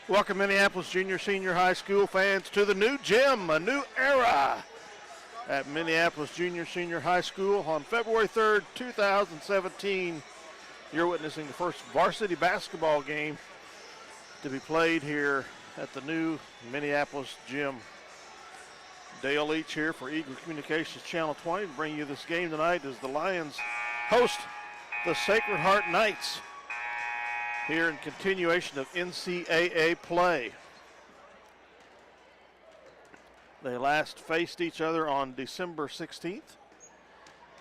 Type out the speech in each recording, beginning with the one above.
Welcome Minneapolis Junior Senior High School fans to the new gym, a new era at Minneapolis Junior Senior High School on February 3rd, 2017. You're witnessing the first varsity basketball game to be played here at the new Minneapolis gym. Dale Leach here for Eagle Communications Channel 20 to bring you this game tonight as the Lions host the Sacred Heart Knights here in continuation of NCAA play. They last faced each other on December 16th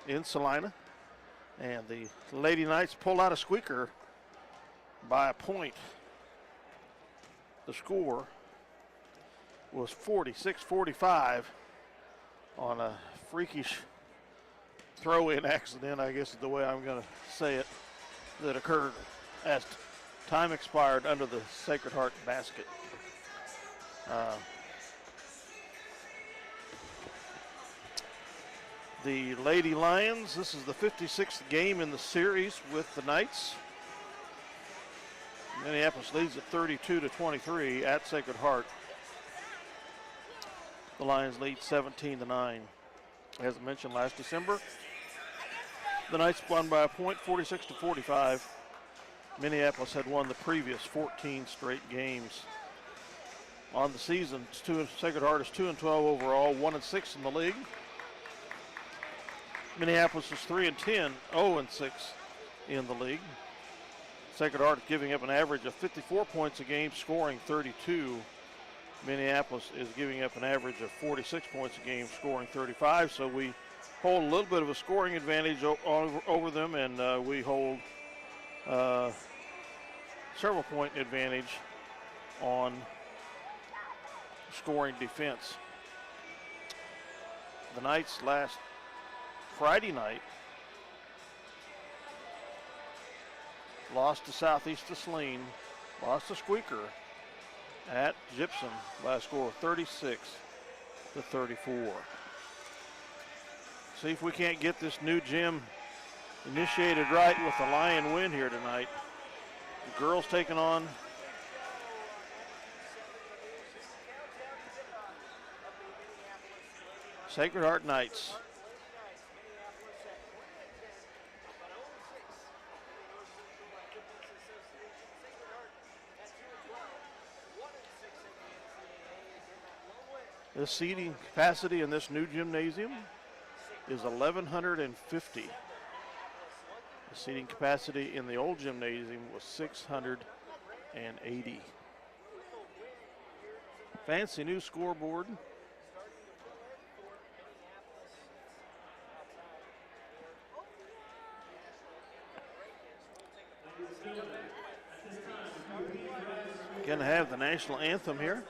in Salina, and the Lady Knights pulled out a squeaker by a point. The score was 46-45 on a freakish throw-in accident, I guess is the way I'm going to say it, that occurred as time expired under the Sacred Heart basket. The Lady Lions, this is the 56th game in the series with the Knights. Minneapolis leads at 32-23 at Sacred Heart. The Lions lead 17-9. As I mentioned last December, the Knights won by a point, 46-45. Minneapolis had won the previous 14 straight games. On the season, Sacred Heart is 2-12 overall, 1-6 in the league. Minneapolis is 3-10, 0-6 in the league. Sacred Heart giving up an average of 54 points a game, scoring 32. Minneapolis is giving up an average of 46 points a game, scoring 35. So we hold a little bit of a scoring advantage over them, and we hold several point advantage on scoring defense. The Knights last Friday night lost to Southeast to Saline, lost to Squeaker at Gypsum by a score of 36-34. See if we can't get this new gym initiated right with the Lion win here tonight. The girls taking on Sacred Heart Knights. The seating capacity in this new gymnasium is 1,150. The seating capacity in the old gymnasium was 680. Fancy new scoreboard. Going to have the national anthem here.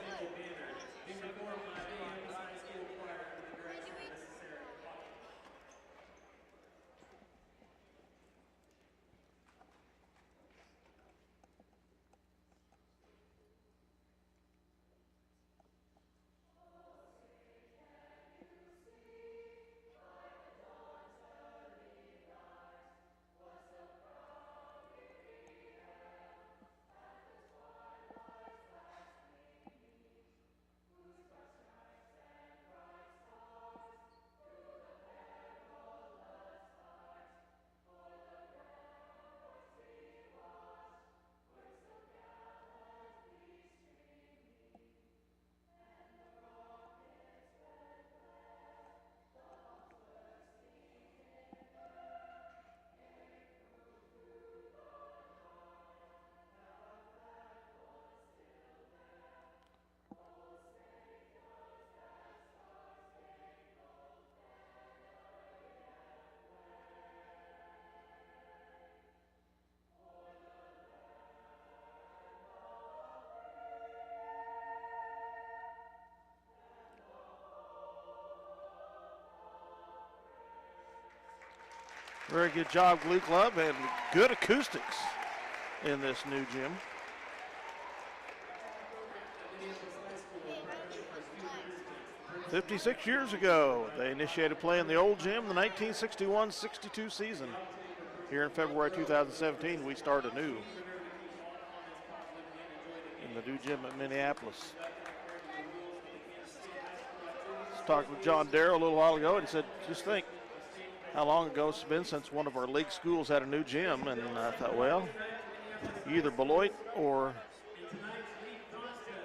Very good job, Glee Club, and good acoustics in this new gym. "56 years ago, they initiated play in the old gym the 1961-62 season. Here in February 2017, we start anew in the new gym at Minneapolis. I was talking with John Darrow a little while ago, and he said, just think how long ago it's been since one of our league schools had a new gym. And I thought, well, either Beloit or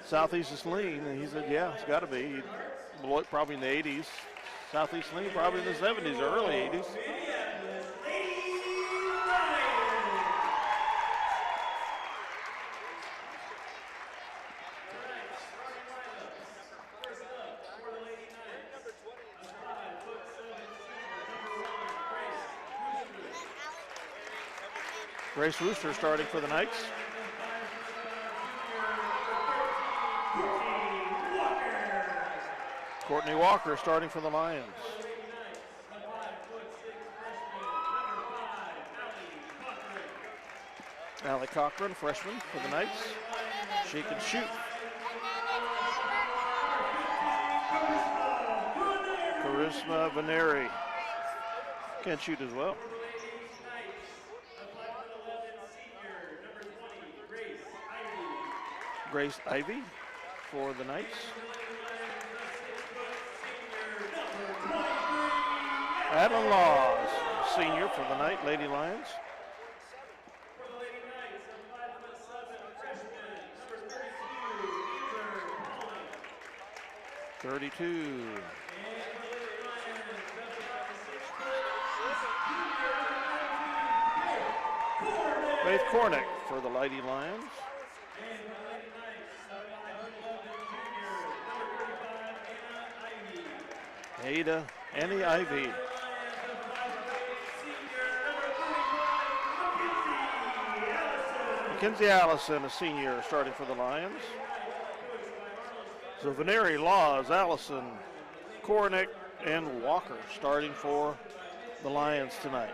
Southeast Saline. And he said, yeah, it's got to be. Beloit probably in the 80s. Southeast Saline probably in the 70s or early 80s. Grace Rooster starting for the Knights. Courtney Walker starting for the Lions. Allie Cochran, freshman for the Knights. She can shoot. Charisma Veneri can shoot as well. Grace Ivy for the Knights. Adam Laws, senior for the Knight Lady Lions. .32. Faith Cornick for the Lady Lions. Ada Annie Ivy. Mackenzie Allison, a senior, starting for the Lions. So Veneri, Laws, Allison, Kornick, and Walker starting for the Lions tonight.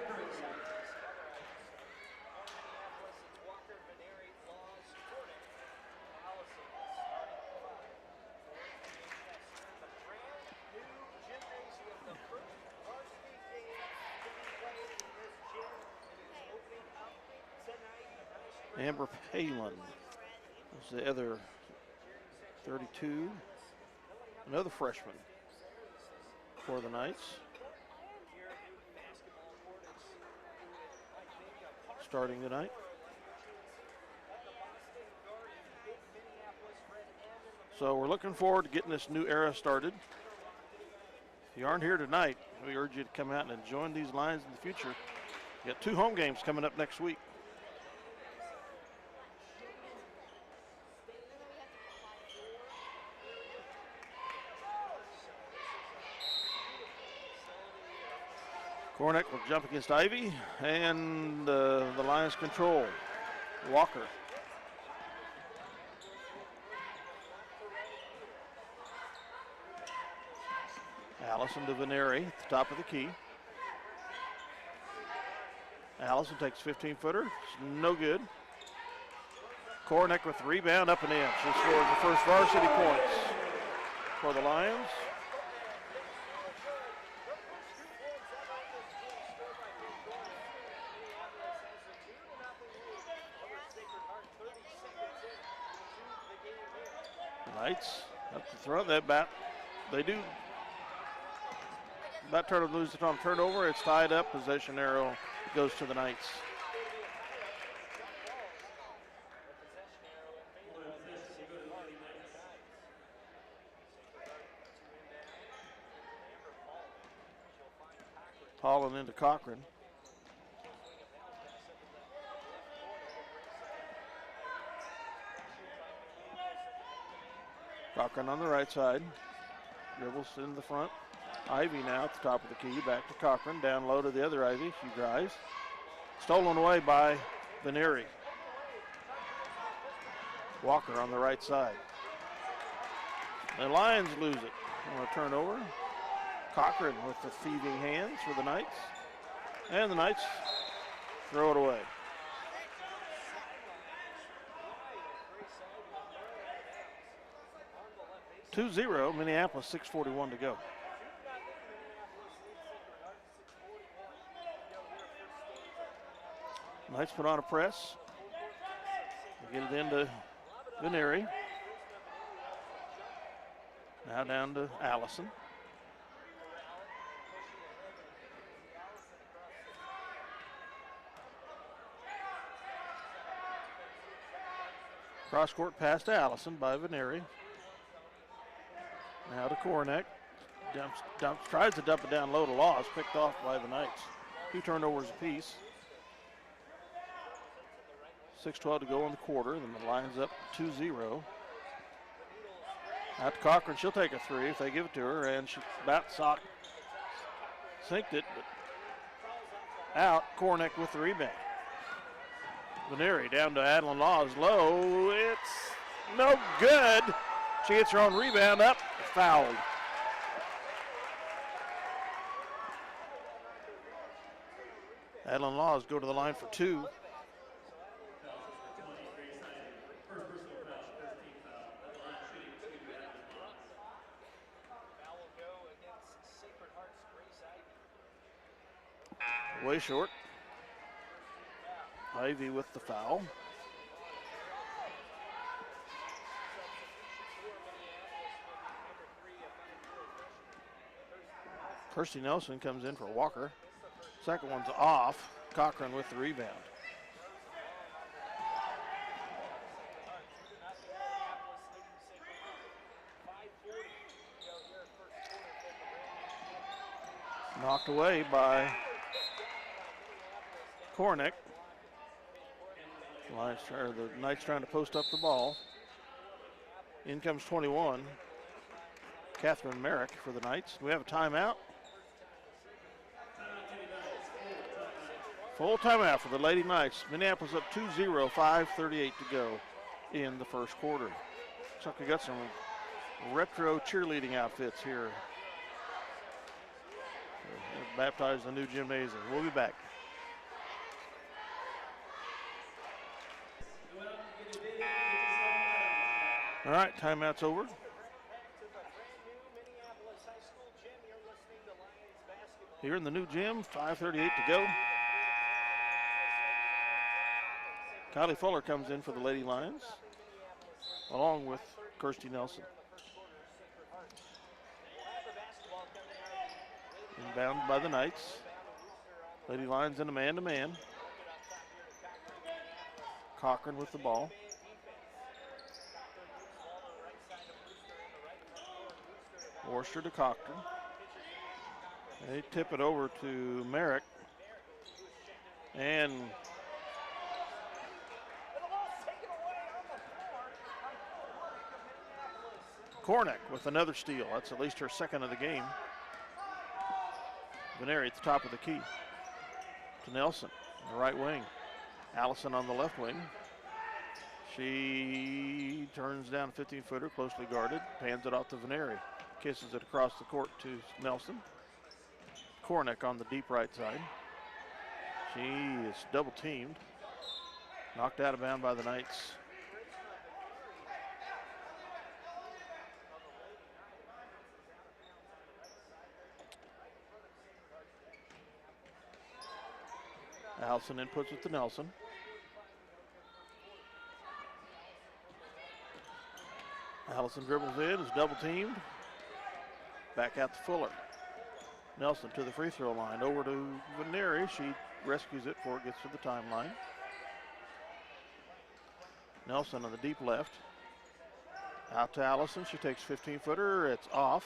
Amber Palin is the other 32, another freshman for the Knights. Starting tonight. So we're looking forward to getting this new era started. If you aren't here tonight, we urge you to come out and join these Lions in the future. We got 2 home games coming up next week. Kornick will jump against Ivy, and the Lions control. Walker. Allison to Veneri at the top of the key. Allison takes 15-footer. It's no good. Kornick with the rebound, up and in. She scores the first varsity points for the Lions. Knights up to throw that bat. They do about turn lose it on turnover. It's tied up. Possession arrow goes to the Knights. Holland into Cochran. Cochran on the right side. Dribbles in the front. Ivy now at the top of the key. Back to Cochran. Down low to the other Ivy. She drives. Stolen away by Veneri. Walker on the right side. The Lions lose it on a turnover. Cochran with the thieving hands for the Knights. And the Knights throw it away. (2-0) Minneapolis, 6:41 to go. Knights put on a press. They get it into Veneri. Now down to Allison. Cross court pass to Allison by Veneri. Now to Kornick. Tries to dump it down low to Laws. Picked off by the Knights. 2 turnovers apiece. 6:12 to go in the quarter. Then the line's up 2-0. Out to Cochran. She'll take a 3 if they give it to her. And she about sinked it, but out. Kornick with the rebound. Veneri down to Adeline Laws. Low. It's no good. She gets her own rebound up. Fouled. Adeline Laws go to the line for 2. Way short. Ivy with the foul. Kirsty Nelson comes in for Walker. Second one's off. Cochran with the rebound. Knocked away by Kornick. The Knights trying to post up the ball. In comes 21. Catherine Merrick for the Knights. We have a timeout. Full timeout for the Lady Knights. Minneapolis up 2-0, 5:38 to go in the first quarter. Looks like we got some retro cheerleading outfits here. Baptized the new gymnasium. We'll be back. All right, timeout's over. Here in the new gym, 5:38 to go. Kylie Fuller comes in for the Lady Lions, along with Kirsty Nelson. Inbound by the Knights. Lady Lions in a man-to-man. Cochran with the ball. Worcester to Cochran. They tip it over to Merrick. And Kornick with another steal. That's at least her second of the game. Veneri at the top of the key. To Nelson, on the right wing. Allison on the left wing. She turns down a 15-footer, closely guarded, hands it off to Veneri. Kisses it across the court to Nelson. Kornick on the deep right side. She is double teamed. Knocked out of bounds by the Knights. Allison inputs it to Nelson. Allison dribbles in, is double teamed. Back out to Fuller. Nelson to the free throw line. Over to Veneri. She rescues it before it gets to the timeline. Nelson on the deep left. Out to Allison. She takes 15-footer. It's off.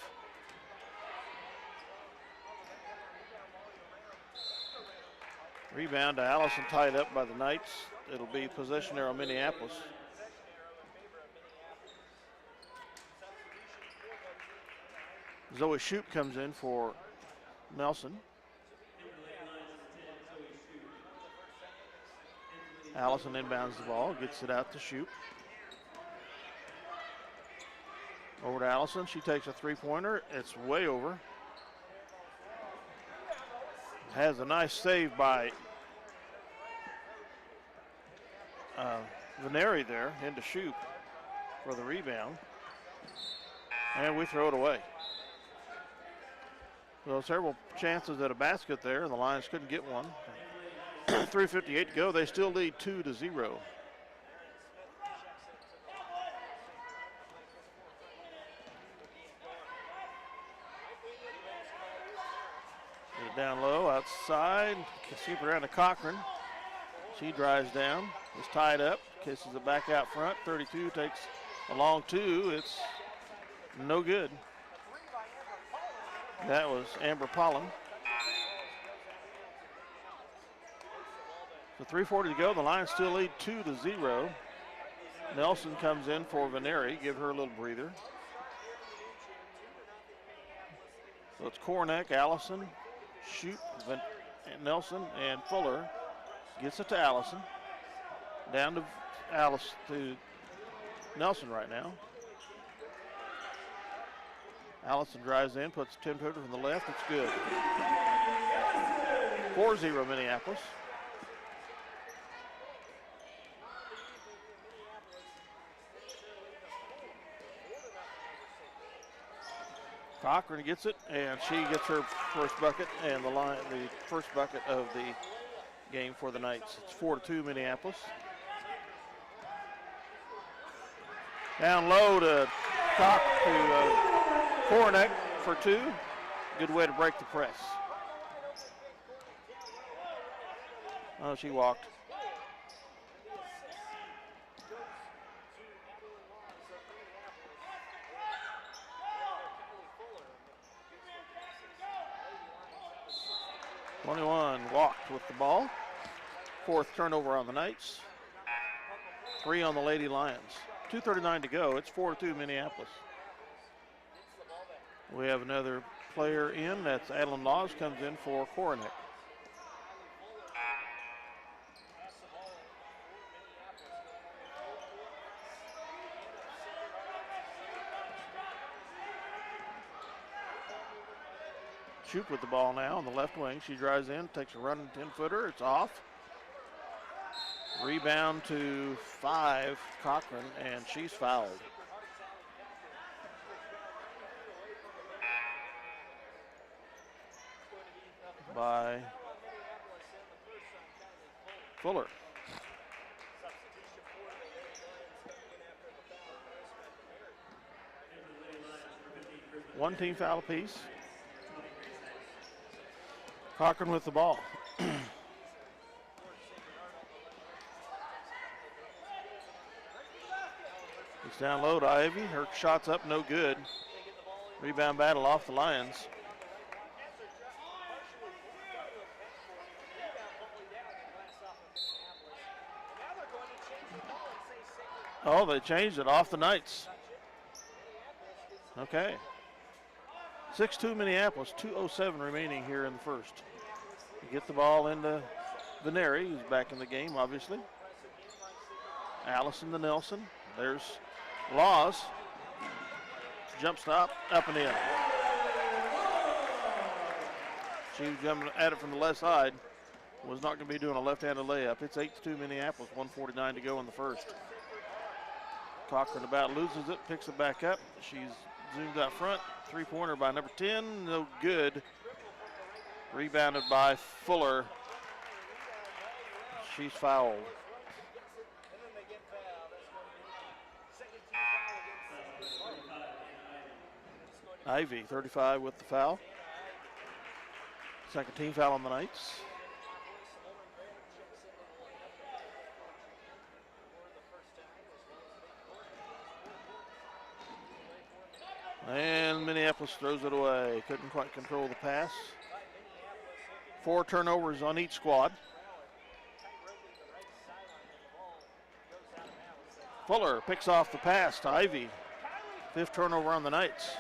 Rebound to Allison, tied up by the Knights. It'll be possession there on Minneapolis. Zoe Shoup comes in for Nelson. Allison inbounds the ball, gets it out to Shoup. Over to Allison, she takes a three-pointer. It's way over. Has a nice save by Veneri there into Shoup for the rebound. And we throw it away. So several chances at a basket there, and the Lions couldn't get one. 3:58 to go. They still lead 2-0. Down low, outside. Skip around to Cochran. She drives down. Is tied up. Kisses it back out front. 32 takes a long two. It's no good. That was Amber Pollen. So 3:40 to go. The Lions still lead 2-0. Nelson comes in for Veneri. Give her a little breather. So it's Kornick, Allison, Shoot, Nelson, and Fuller. Gets it to Allison. Down to to Nelson right now. Allison drives in, puts a 10-footer from the left. It's good. 4-0 Minneapolis. Cochran gets it, and she gets her first bucket, and the first bucket of the game for the Knights. It's 4-2 Minneapolis. Down low to Kornick for two. Good way to break the press. Oh, she walked. Walked with the ball. Fourth turnover on the Knights. 3 on the Lady Lions. 2:39 to go. It's 4-2 Minneapolis. We have another player in. That's Adeline Laws comes in for Kornick. Shoot with the ball now on the left wing. She drives in, takes a running 10-footer. It's off. Rebound to 5, Cochran, and she's fouled. By Fuller. One team foul apiece. Cochran with the ball. It's down low to Ivy. Her shot's up, no good. Rebound battle off the Lions. Oh, they changed it off the Knights. Okay. 6-2 Minneapolis, 2:07 remaining here in the first. Get the ball into Veneri, who's back in the game, obviously. Allison to Nelson. There's Laws. Jump stop, up and in. She was jumping at it from the left side. Was not going to be doing a left-handed layup. It's 8-2 Minneapolis, 1:49 to go in the first. Cochran about loses it, picks it back up. She's zoomed out front. Three-pointer by number 10, no good. Rebounded by Fuller. She's fouled. Ivy, 35 with the foul. Second team foul on the Knights. And Minneapolis throws it away. Couldn't quite control the pass. 4 turnovers on each squad. Fuller picks off the pass to Ivy. 5th turnover on the Knights.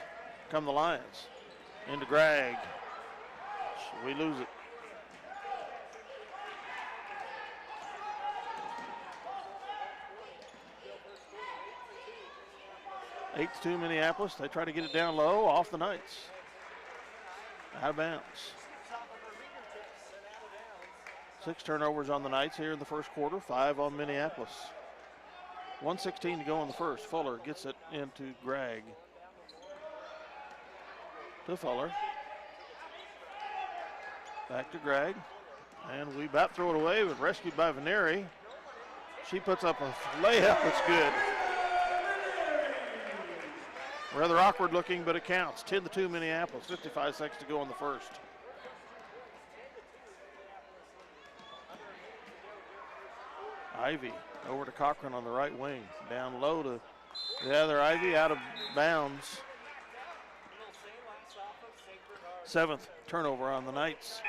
Come the Lions. Into Gregg. We lose it. Eight to 2 Minneapolis. They try to get it down low off the Knights. Out of bounds. 6 turnovers on the Knights here in the first quarter, 5 on Minneapolis. 1:16 to go in the first. Fuller gets it into Gregg. To Fuller. Back to Gregg. And we about throw it away, but rescued by Veneri. She puts up a layup that's good. Rather awkward looking, but it counts. 10 to 2 Minneapolis, 55 seconds to go in the first. Ivy over to Cochran on the right wing. Down low to the other Ivy, out of bounds. 7th turnover on the Knights.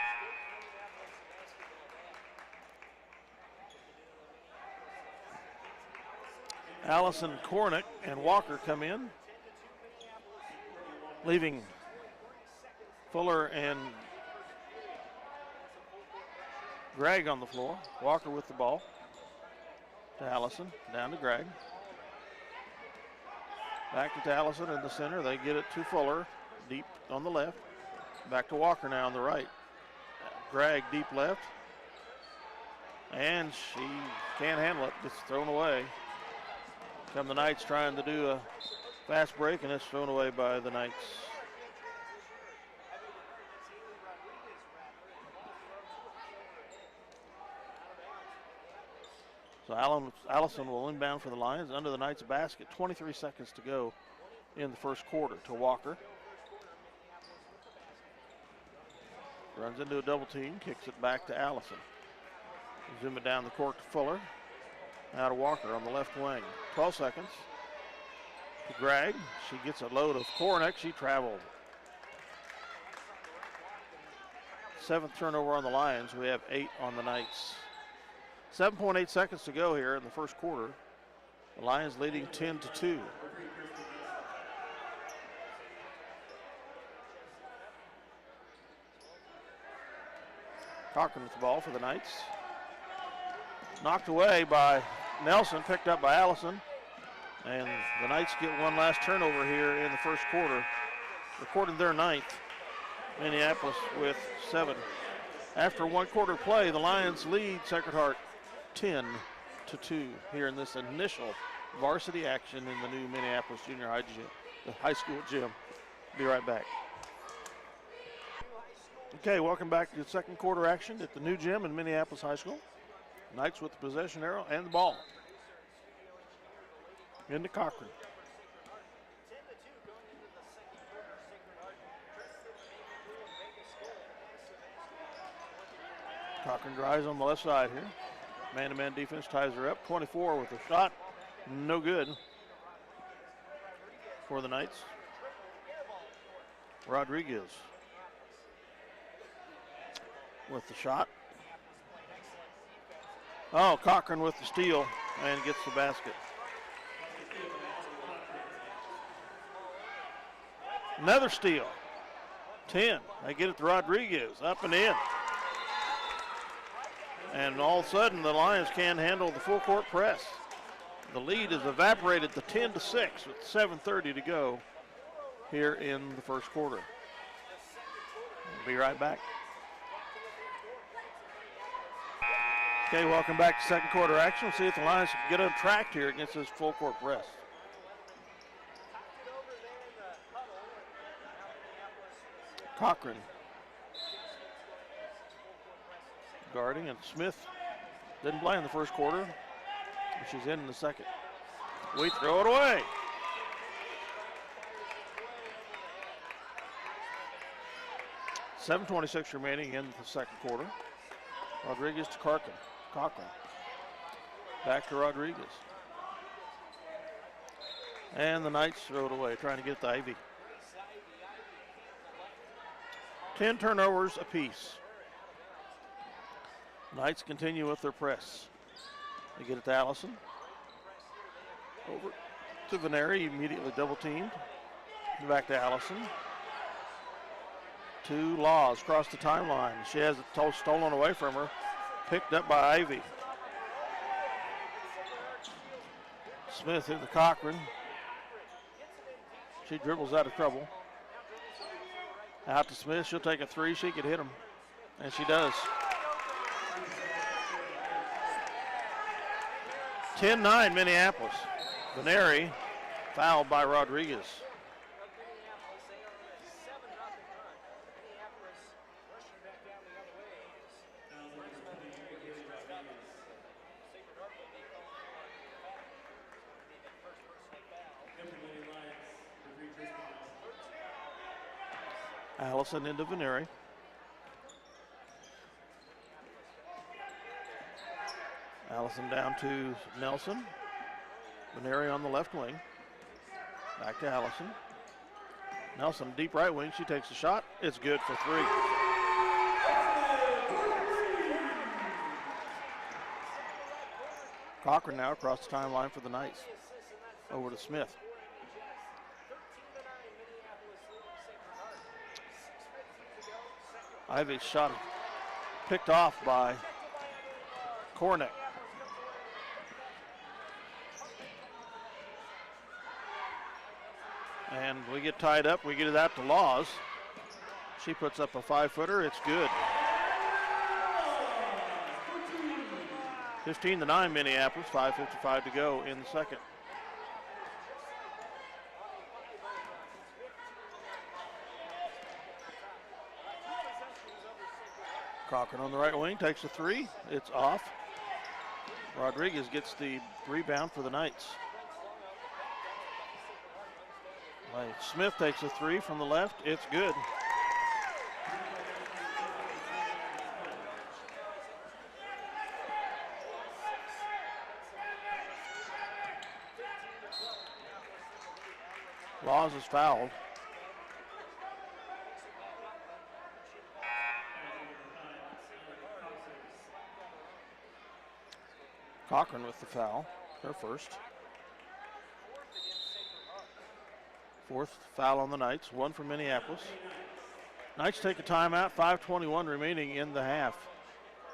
Allison, Kornick, and Walker come in, leaving Fuller and Gregg on the floor. Walker with the ball to Allison, down to Gregg. Back to Allison in the center. They get it to Fuller, deep on the left. Back to Walker now on the right. Gregg deep left. And she can't handle it, gets thrown away. Come the Knights trying to do a fast break, and it's thrown away by the Knights. So Allison will inbound for the Lions under the Knights basket. 23 seconds to go in the first quarter to Walker. Runs into a double team, kicks it back to Allison. Zoom it down the court to Fuller. Now to Walker on the left wing. 12 seconds to Gregg. She gets a load of Kornick. She traveled. 7th turnover on the Lions. We have 8 on the Knights. 7.8 seconds to go here in the first quarter. The Lions leading 10-2. Cochran with the ball for the Knights. Knocked away by Nelson, picked up by Allison. And the Knights get one last turnover here in the first quarter, recording their 9th. Minneapolis with 7. After one quarter play, the Lions lead Sacred Heart 10-2 here in this initial varsity action in the new Minneapolis Junior High Gym, the high school gym. Be right back. Okay, welcome back to the second quarter action at the new gym in Minneapolis High School. Knights with the possession arrow and the ball. Into Cochran. Cochran drives on the left side here. Man-to-man defense ties her up. 24 with a shot. No good for the Knights. Rodriguez with the shot. Oh, Cochran with the steal and gets the basket. Another steal. 10. They get it to Rodriguez. Up and in. And all of a sudden, the Lions can't handle the full court press. The lead is evaporated to 10-6 with 7:30 to go here in the first quarter. We'll be right back. Okay, welcome back to second quarter action. We'll see if the Lions can get untracked here against this full court press. Cochran guarding, and Smith didn't play in the first quarter. She's in the second. We throw it away. .7:26 remaining in the second quarter. Rodriguez to Cochran. Back to Rodriguez. And the Knights throw it away, trying to get the Ivy. 10 turnovers apiece. Knights continue with their press. They get it to Allison. Over to Veneri, immediately double teamed. Back to Allison. Two Laws across the timeline. She has it stolen away from her. Picked up by Ivy. Smith into Cochran. She dribbles out of trouble. Out to Smith. She'll take a three. She could hit him. And she does. 10-9 Minneapolis. Veneri fouled by Rodriguez. Allison into Veneri. Allison down to Nelson. Veneri on the left wing. Back to Allison. Nelson, deep right wing. She takes a shot. It's good for 3. Cochran now across the timeline for the Knights. Over to Smith. Ivy's shot picked off by Kornick. And we get tied up. We get it out to Laws. She puts up a 5-footer. It's good. 15-9 Minneapolis. 5:55 to go in the second. Cochran on the right wing takes a 3. It's off. Rodriguez gets the rebound for the Knights. Smith takes a 3 from the left. It's good. Laws is fouled. Cochran with the foul, her first. 4th foul on the Knights, 1 for Minneapolis. Knights take a timeout, 5:21 remaining in the half.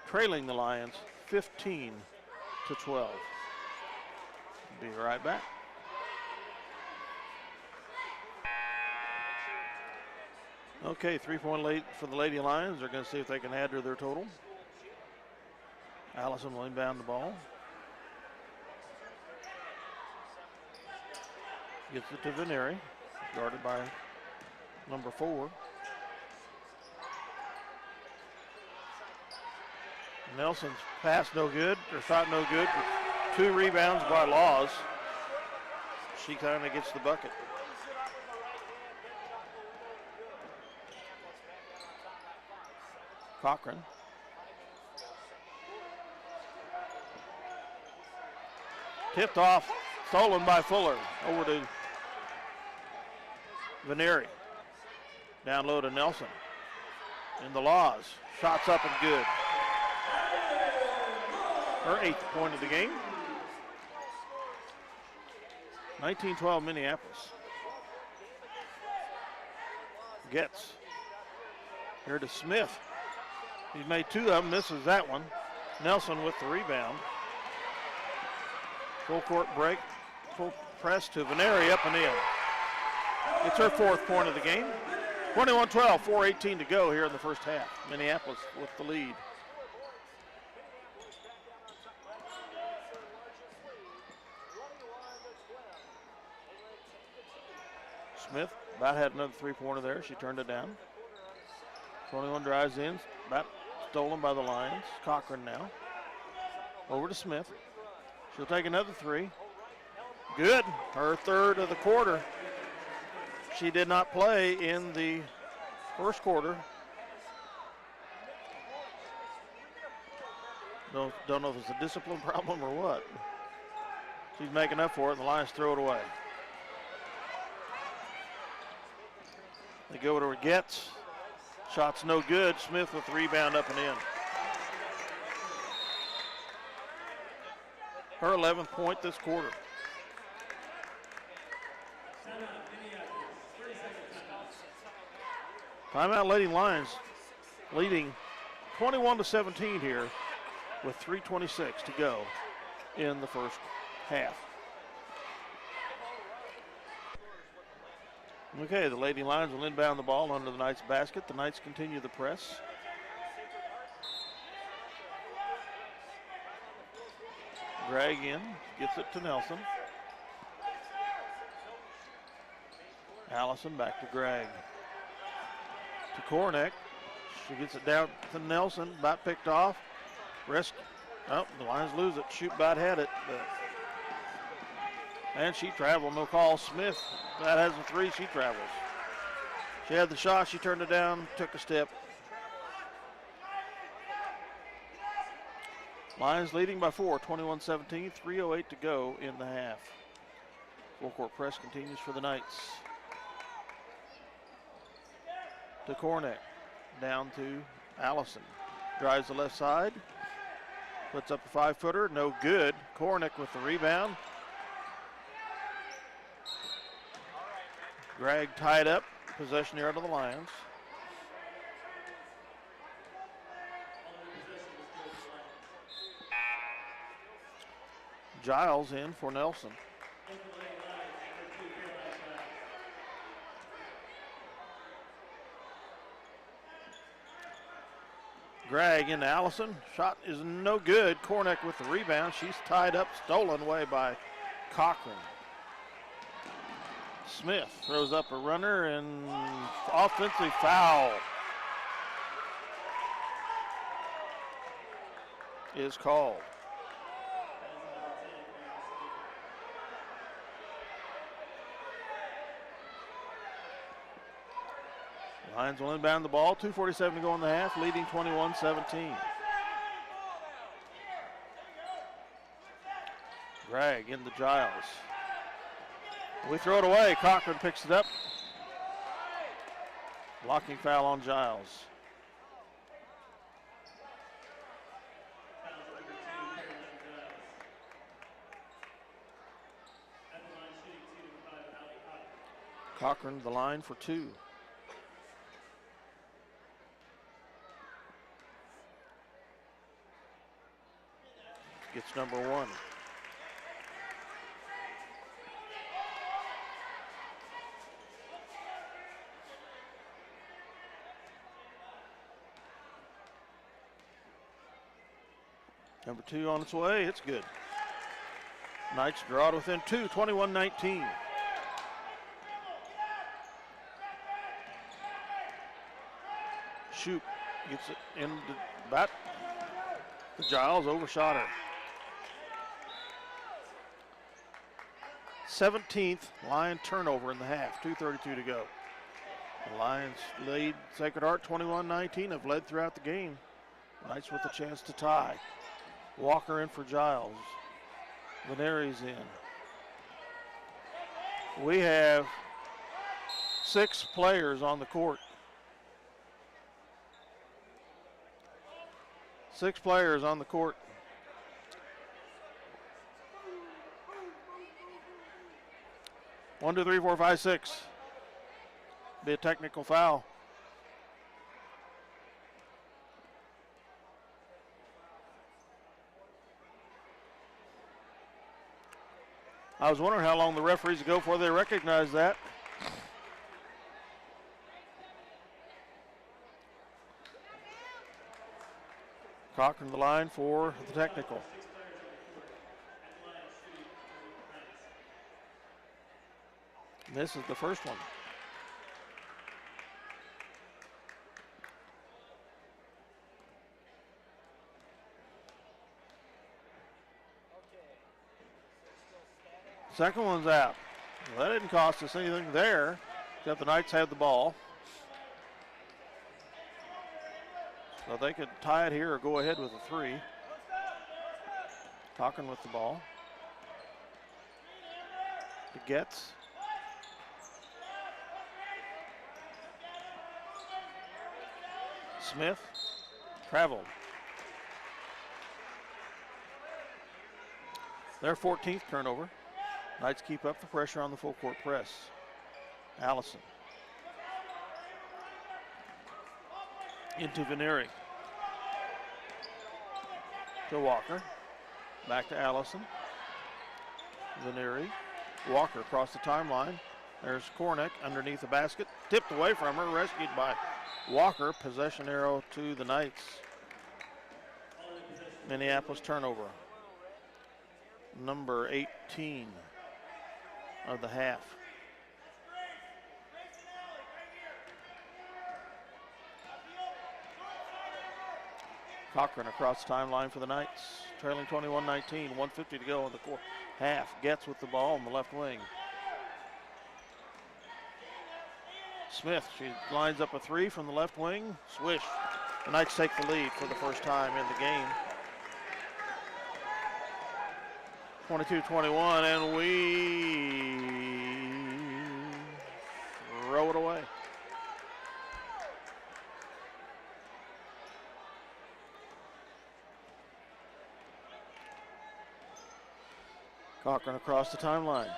Trailing the Lions 15-12. Be right back. Okay, 3-point lead for the Lady Lions. They're going to see if they can add to their total. Allison will inbound the ball. Gets it to Veneri, guarded by number 4. Nelson's pass no good, or shot no good. 2 rebounds by Laws. She kind of gets the bucket. Cochran. Tipped off, stolen by Fuller. Over to Veneri. Down low to Nelson. In the Laws. Shots up and good. Her 8th point of the game. 19-12 Minneapolis. Gets. Here to Smith. He's made 2 of them, misses that one. Nelson with the rebound. Full court break, full press to Veneri, up and in. It's her 4th point of the game. 21-12, 4:18 to go here in the first half. Minneapolis with the lead. Smith about had another 3-pointer there. She turned it down. 21 drives in, about stolen by the Lions. Cochran now. Over to Smith. She'll take another 3. Good. Her 3rd of the quarter. She did not play in the first quarter. Don't know if it's a discipline problem or what. She's making up for it, and the Lions throw it away. They go to her Getz. Shot's no good. Smith with the rebound, up and in. Her 11th point this quarter. Timeout Lady Lions leading 21-17 here with 3:26 to go in the first half. Okay, the Lady Lions will inbound the ball under the Knights basket. The Knights continue the press. Drag in, gets it to Nelson. Allison back to Gregg. To Kornick. She gets it down to Nelson, about picked off. Risk. Oh, the Lions lose it. Shoot about had it. And she traveled, no call. Smith, that has a 3, she travels. She had the shot, she turned it down, took a step. Lions leading by 4, 21-17, 3:08 to go in the half. Full court press continues for the Knights. To Cornick, down to Allison. Drives the left side, puts up a 5-footer, no good. Cornick with the rebound. Gregg tied up, possession here to the Lions. Giles in for Nelson. Gregg into Allison. Shot is no good. Cornick with the rebound. She's tied up, stolen away by Cochran. Smith throws up a runner and offensive foul is called. Lions will inbound the ball. 2:47 to go in the half, leading 21-17. Gregg into Giles. We throw it away. Cochran picks it up. Blocking foul on Giles. Cochran the line for 2. Gets number 1. Number 2 on its way. It's good. Knights draw it within 2, 21-19. Shoop gets it in the bat. Giles overshot her. 17th Lion turnover in the half, 2:32 to go. The Lions lead Sacred Heart 21-19, have led throughout the game. Knights with a chance to tie. Walker in for Giles. Veneri's in. We have 6 players on the court. 6 players on the court. One, two, three, four, five, 6. Be a technical foul. I was wondering how long the referees go before they recognize that. Cochran the line for the technical. This is the first one. Second one's out. Well, that didn't cost us anything there, except the Knights had the ball. So they could tie it here or go ahead with a 3. Cochran with the ball. It gets. Smith traveled. Their 14th turnover. Knights keep up the pressure on the full court press. Allison. Into Veneri. To Walker. Back to Allison. Veneri. Walker across the timeline. There's Cornick underneath the basket. Tipped away from her. Rescued by Walker. Possession arrow to the Knights. Minneapolis turnover. Number 18 of the half. Cochran across the timeline for the Knights. Trailing 21-19, 1:50 to go in the half. Gets with the ball on the left wing. Smith, she lines up a 3 from the left wing. Swish. The Knights take the lead for the first time in the game. 22-21, and we throw it away. Cochran across the timeline.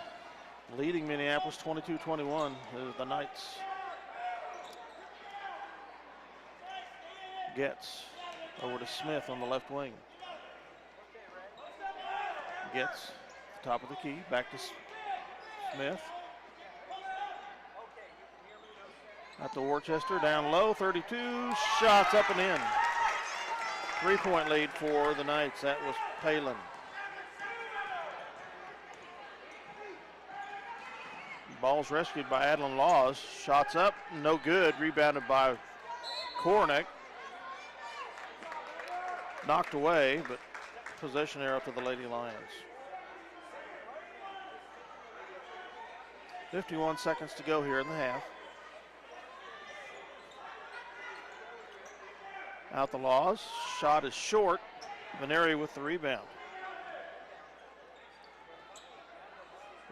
Leading Minneapolis 22-21 is the Knights. Gets over to Smith on the left wing. Gets the top of the key, back to Smith. At the Worcester, down low, 32, shots up and in. 3-point lead for the Knights. That was Palin. Ball's rescued by Adeline Laws. Shots up, no good. Rebounded by Kornick. Knocked away, but possession arrow to the Lady Lions. 51 seconds to go here in the half. Out the Laws. Shot is short. Veneri with the rebound.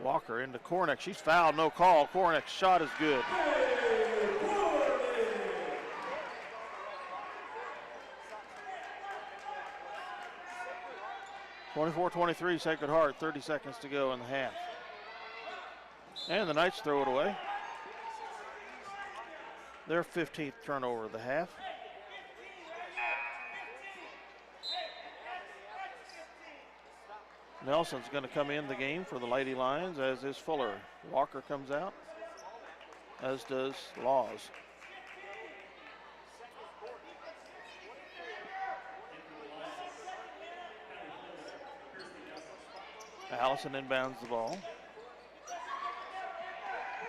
Walker into Kornick. She's fouled, no call. Kornick's shot is good. (24-23) Sacred Heart, 30 seconds to go in the half. And the Knights throw it away. Their 15th turnover of the half. Nelson's going to come in the game for the Lady Lions, as is Fuller. Walker comes out, as does Laws. Allison inbounds the ball.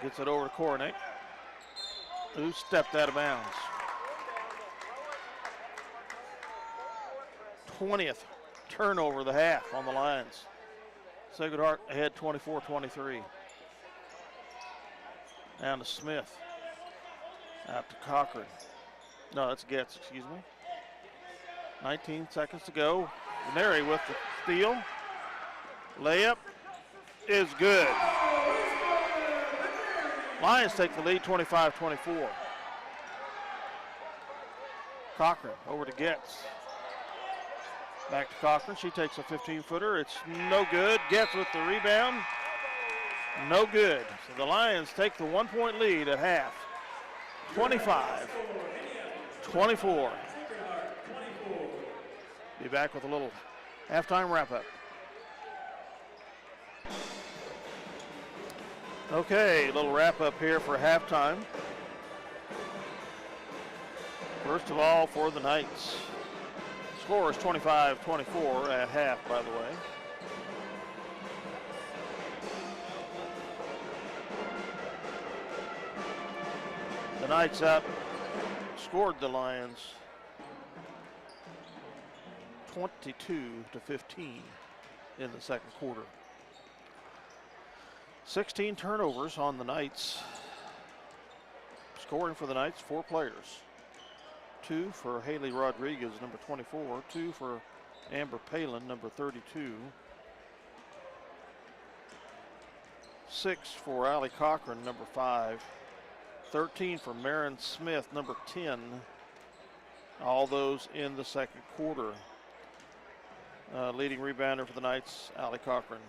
Gets it over to Kornick, who stepped out of bounds. 20th turnover of the half on the Lions. Sacred Heart ahead 24-23. Down to Smith. Out to Cochran. No, that's Getz, excuse me. 19 seconds to go. Veneri with the steal. Layup is good. Lions take the lead 25-24. Cochran over to Getz. Back to Cochran. She takes a 15-footer. It's no good. Getz with the rebound. No good. So the Lions take the 1-point lead at half. 25-24. Be back with a little halftime wrap-up. Okay, a little wrap-up here for halftime. First of all, for the Knights. Score is 25-24 at half, by the way. The Knights scored the Lions 22-15 in the second quarter. 16 turnovers on the Knights. Scoring for the Knights, 4 players. 2 for Haley Rodriguez, number 24. 2 for Amber Palin, number 32. 6 for Allie Cochran, number 5. 13 for Marin Smith, number 10. All those in the second quarter. Leading rebounder for the Knights, Allie Cochran.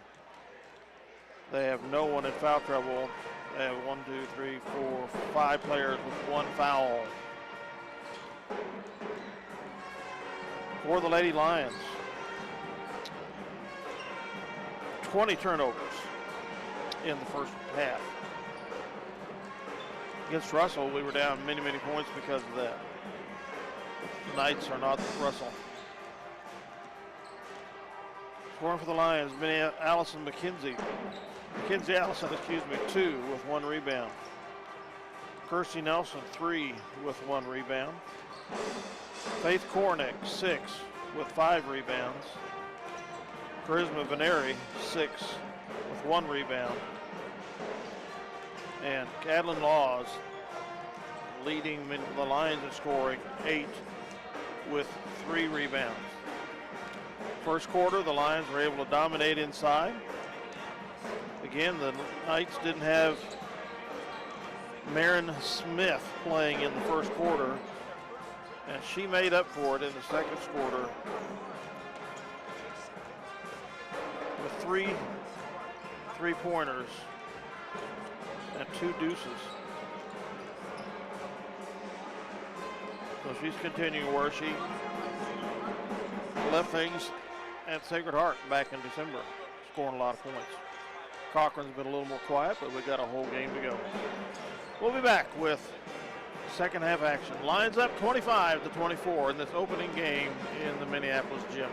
They have no one in foul trouble. They have 1, 2, 3, 4, 5 players with 1 foul. For the Lady Lions, 20 turnovers in the first half. Against Russell, we were down many, many points because of that. The Knights are not Russell. Scoring for the Lions, Mackenzie Allison, 2 with 1 rebound. Kirsty Nelson, 3 with 1 rebound. Faith Kornick, 6 with 5 rebounds. Charisma Veneri, 6 with 1 rebound. And Adeline Laws leading the Lions in scoring, 8 with 3 rebounds. First quarter, the Lions were able to dominate inside. Again, the Knights didn't have Marin Smith playing in the first quarter, and she made up for it in the second quarter with three three-pointers and 2 deuces. So she's continuing where she left things at Sacred Heart back in December, scoring a lot of points. Cochran's been a little more quiet, but we've got a whole game to go. We'll be back with second half action. Lions up 25-24 in this opening game in the Minneapolis gym.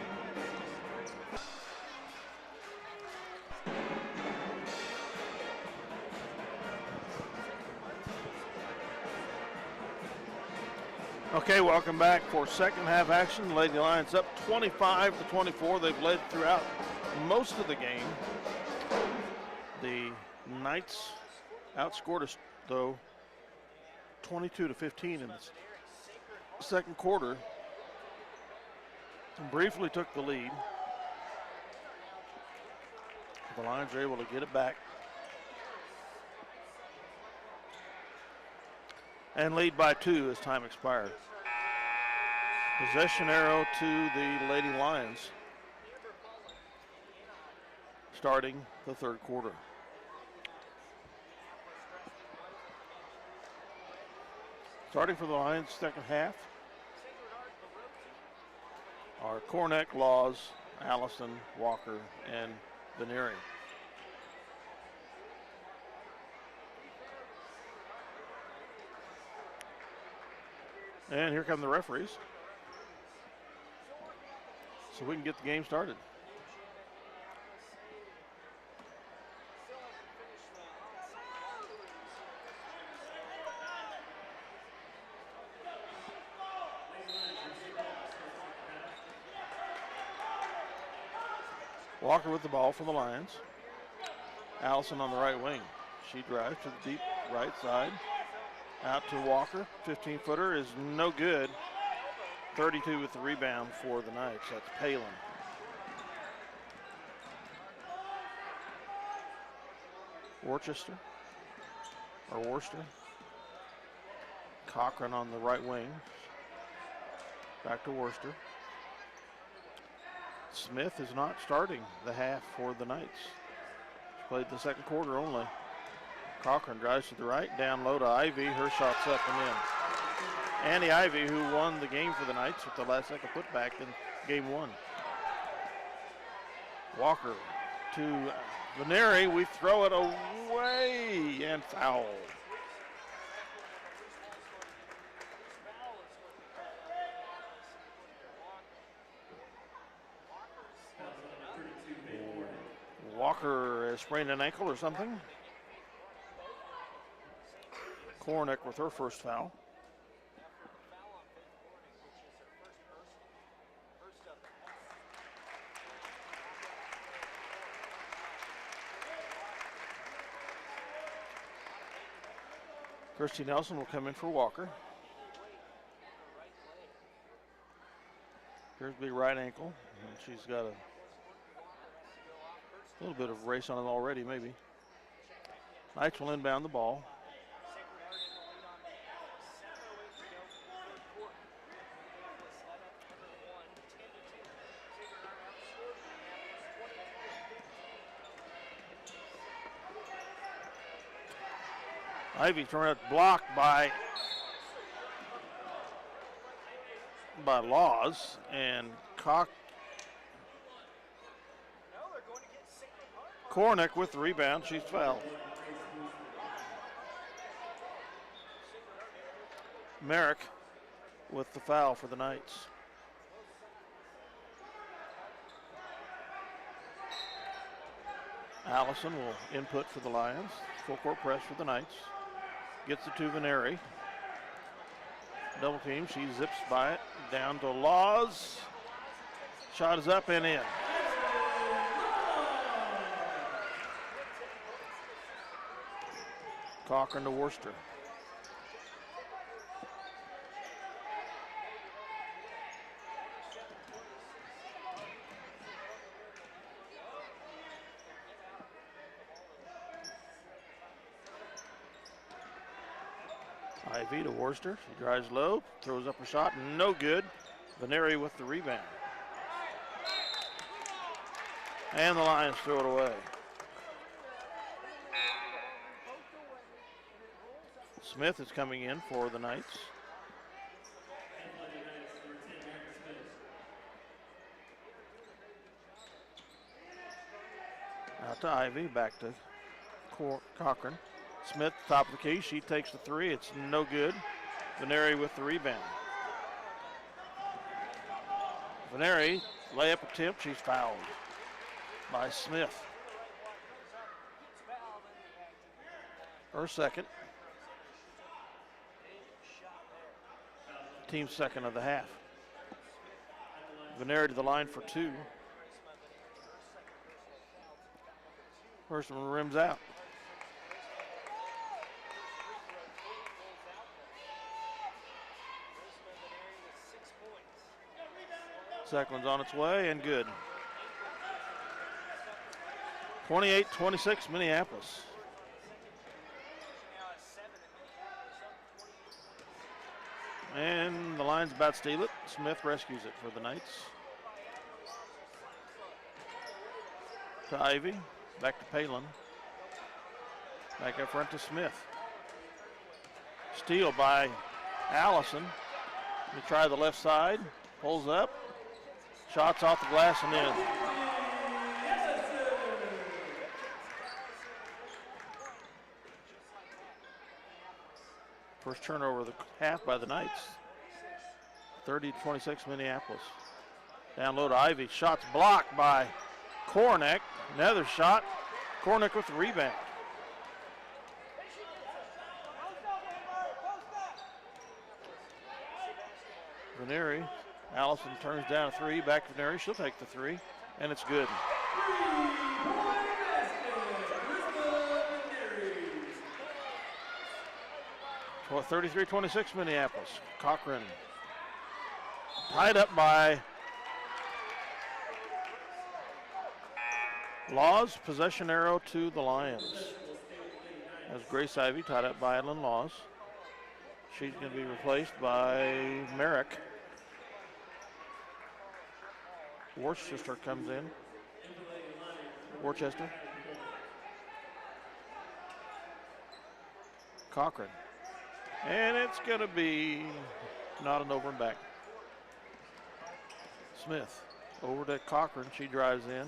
Okay, welcome back for second half action. Lady Lions up 25-24. They've led throughout most of the game. The Knights outscored us, though, 22-15 in the second quarter. And briefly took the lead. The Lions are able to get it back and lead by 2 as time expired. Possession arrow to the Lady Lions starting the third quarter. Starting for the Lions second half are Cornick, Laws, Allison, Walker, and Veneri. And here come the referees, so we can get the game started. Walker with the ball for the Lions. Allison on the right wing. She drives to the deep right side. Out to Walker. 15-footer is no good. 32 with the rebound for the Knights. That's Palin. Worcester. Cochran on the right wing. Back to Worcester. Smith is not starting the half for the Knights. She played the second quarter only. Cochran drives to the right, down low to Ivy. Her shot's up and in. Annie Ivy, who won the game for the Knights with the last second putback in game 1. Walker to Veneri. We throw it away and foul. Walker has sprained an ankle or something. Cornick with her first foul. Christy Nelson will come in for Walker. Appears to be right ankle, and she's got a little bit of race on it already, maybe. Knights will inbound the ball. Ivy trying to block by Laws, and Cornick with the rebound. She's fouled. Merrick with the foul for the Knights. Allison will input for the Lions. Full court press for the Knights. Gets it to Veneri. Double team, she zips by it. Down to Laws. Shot is up and in. Cochran to Worcester. Ivy to Worcester. She drives low, throws up a shot, no good. Veneri with the rebound. And the Lions throw it away. Smith is coming in for the Knights. Out to Ivy, back to Cochran. Smith, top of the key. She takes the three. It's no good. Veneri with the rebound. Veneri, layup attempt. She's fouled by Smith. Her second. Team second of the half. Veneri to the line for two. First one rims out. Second one's on its way and good. 28-26 Minneapolis. And the Lions about to steal it. Smith rescues it for the Knights. To Ivy. Back to Palin. Back up front to Smith. Steal by Allison. We try the left side. Pulls up. Shots off the glass and in. First turnover of the half by the Knights. 30-26 Minneapolis. Down low to Ivy. Shots blocked by Kornick. Another shot. Kornick with the rebound. Veneri. Allison turns down a three. Back to Veneri. She'll take the three. And it's good. Well, 33-26 Minneapolis. Cochran tied up by Laws. Possession arrow to the Lions. As Grace Ivy tied up by Adlin Laws. She's going to be replaced by Merrick. Worcester comes in. Worcester. Cochran. And it's going to be not an over and back. Smith over to Cochran. She drives in.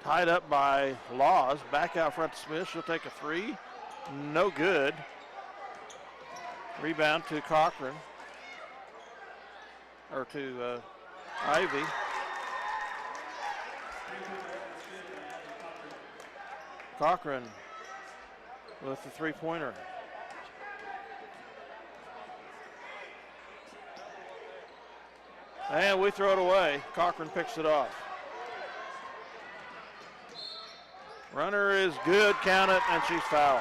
Tied up by Laws. Back out front to Smith. She'll take a three. No good. Rebound to Cochran. Or to Ivy. Cochran with the three-pointer. And we throw it away. Cochran picks it off. Runner is good, count it, and she's fouled.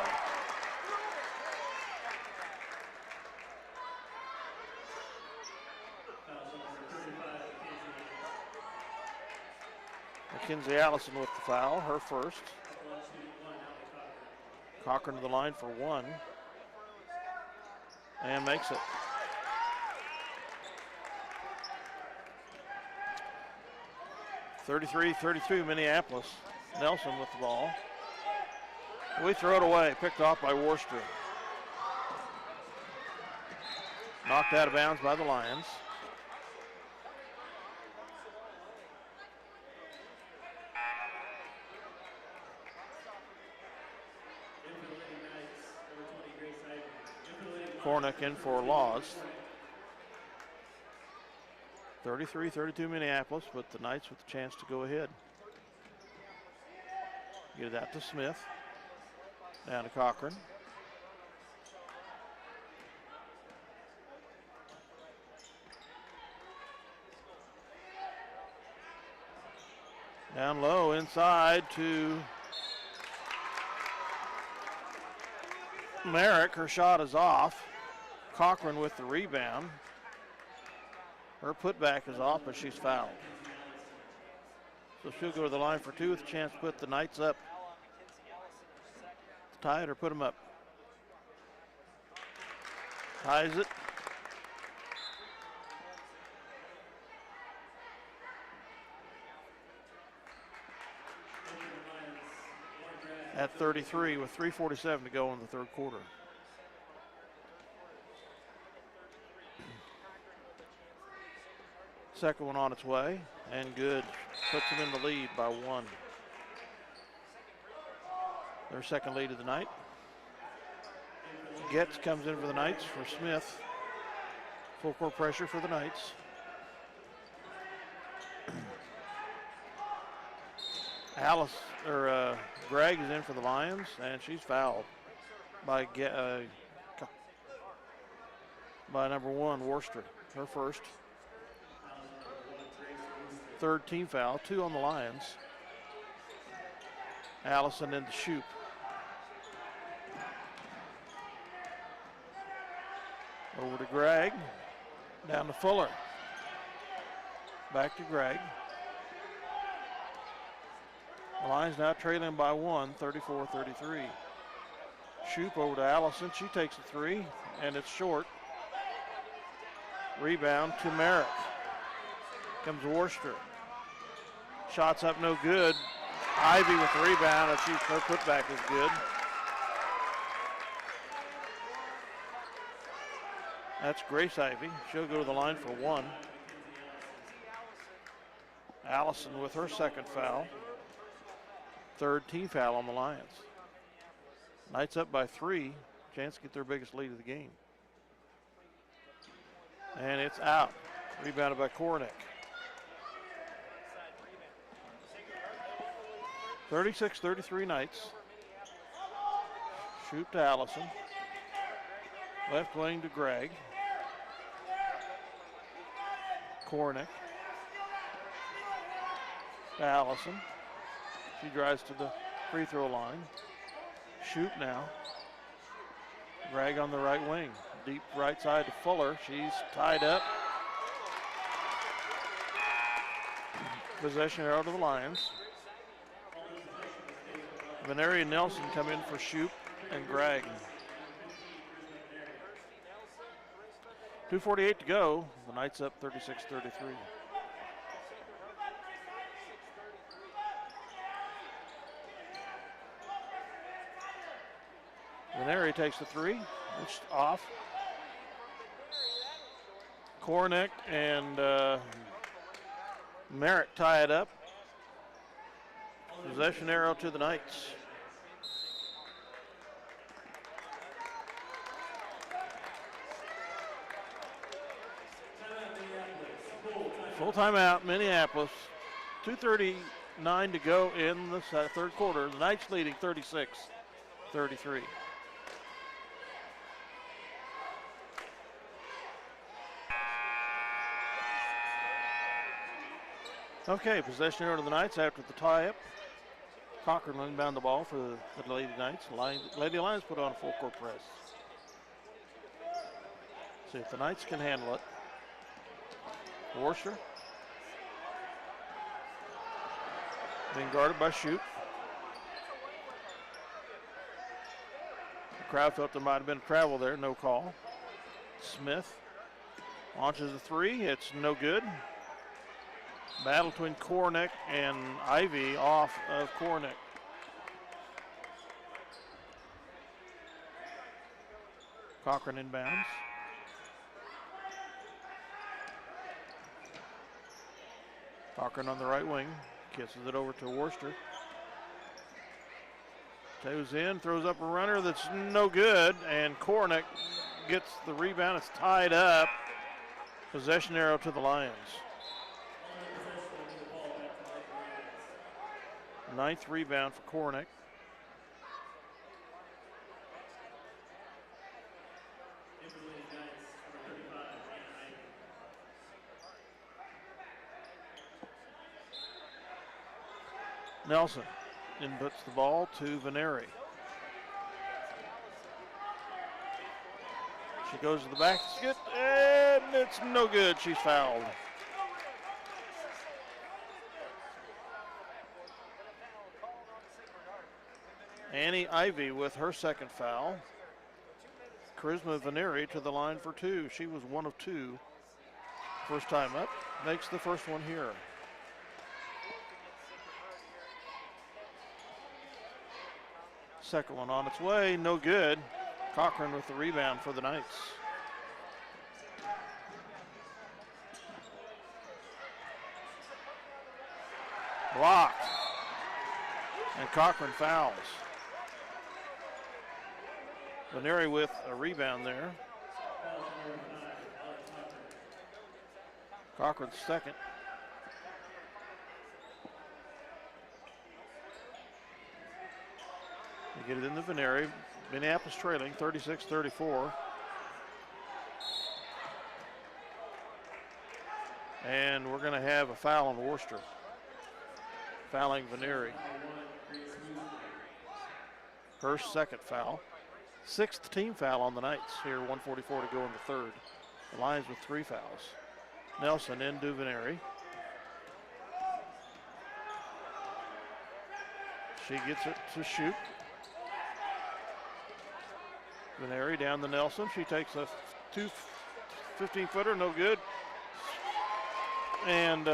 Mackenzie Allison with the foul, her first. Cochran to the line for one. And makes it. (33-32) Minneapolis. Nelson with the ball. We throw it away, picked off by Worcester. Knocked out of bounds by the Lions. Kornick in for Laws. 33-32 Minneapolis, but the Knights with the chance to go ahead. Get it out to Smith. Down to Cochran. Down low inside to Merrick. Her shot is off. Cochran with the rebound. Her putback is off, but she's fouled. So she'll go to the line for two with a chance to put the Knights up. Tie it or put them up. Ties it. At 33 with 3:47 to go in the third quarter. Second one on its way, and good. Puts them in the lead by 1. Their second lead of the night. Getz comes in for the Knights for Smith. Full court pressure for the Knights. Gregg is in for the Lions, and she's fouled by number 1, Worcester, her first. Third team foul, 2 on the Lions. Allison into Shoup. Over to Gregg, down to Fuller. Back to Gregg. The Lions now trailing by 1, 34-33. Shoup over to Allison. She takes a 3, and it's short. Rebound to Merrick. Comes Worcester. Shots up, no good. Ivy with the rebound, and her putback is good. That's Grace Ivy. She'll go to the line for 1. Allison with her second foul. Third team foul on the Lions. Knights up by 3. Chance to get their biggest lead of the game. And it's out. Rebounded by Kornick. 36-33 Knights. Shoup to Allison. Left wing to Gregg. Kornick. To Allison. She drives to the free throw line. Shoup now. Gregg on the right wing. Deep right side to Fuller. She's tied up. Possession arrow to the Lions. Veneri and Nelson come in for Shoup and Gregg. 2:48 to go. The Knights up 36-33. Veneri takes the 3. It's off. Kornick and Merrick tie it up. Possession arrow to the Knights. Full timeout, Minneapolis. 2:39 to go in the third quarter. The Knights leading 36-33. Okay, possession arrow to the Knights after the tie-up. Cochran inbound the ball for the Lady Knights. Lady Lions put on a full court press. See if the Knights can handle it. Worcester. Being guarded by Shoup. The crowd felt there might have been travel there, no call. Smith launches a 3, it's no good. Battle between Kornick and Ivy off of Kornick. Cochran inbounds. Cochran on the right wing, kisses it over to Worcester. Toes in, throws up a runner that's no good, and Kornick gets the rebound. It's tied up. Possession arrow to the Lions. 9th rebound for Kornick. Nelson inputs the ball to Veneri. She goes to the basket, and it's no good. She's fouled. Annie Ivy with her second foul. Charisma Veneri to the line for two. She was 1 of 2. First time up, makes the first one here. Second one on its way, no good. Cochran with the rebound for the Knights. Blocked. And Cochran fouls. Veneri with a rebound there. Cochran's second. They get it into Veneri. Minneapolis trailing 36-34. And we're going to have a foul on Worcester. Fouling Veneri. Her second foul. 6th team foul on the Knights here, 1:44 to go in the third. The Lions with 3 fouls. Nelson into Veneri. She gets it to shoot. Veneri down to Nelson. She takes a 15-footer, no good. And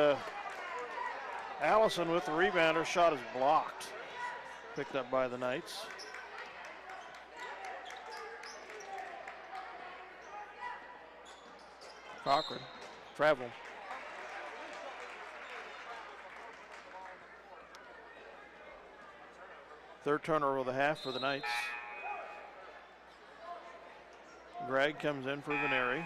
Allison with the rebound. Her shot is blocked. Picked up by the Knights. Cochran, travel. Third turnover of the half for the Knights. Gregg comes in for Veneri.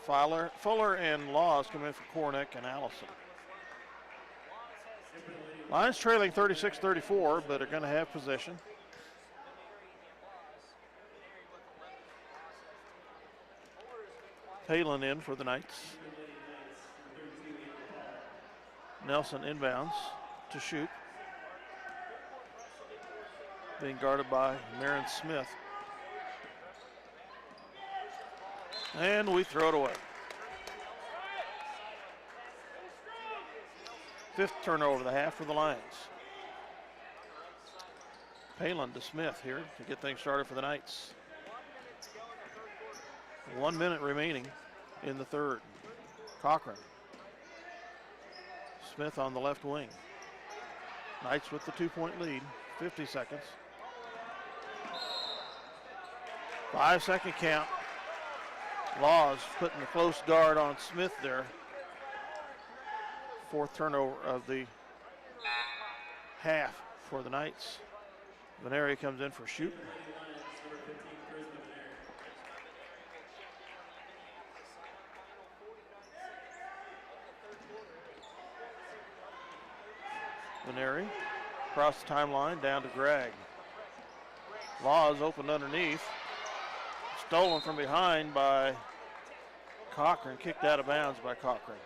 Fuller and Laws come in for Kornick and Allison. Lions trailing 36-34, but are going to have possession. Palin in for the Knights. Nelson inbounds to shoot. Being guarded by Marin Smith. And we throw it away. 5th turnover of the half for the Lions. Palin to Smith here to get things started for the Knights. 1 minute remaining in the third. Cochran. Smith on the left wing. Knights with the 2-point lead. 50 seconds. 5-second count. Laws putting the close guard on Smith there. 4th turnover of the half for the Knights. Veneri comes in for shooting. Veneri across the timeline down to Gregg. Laws opened underneath. Stolen from behind by Cochran, kicked out of bounds by Cochran.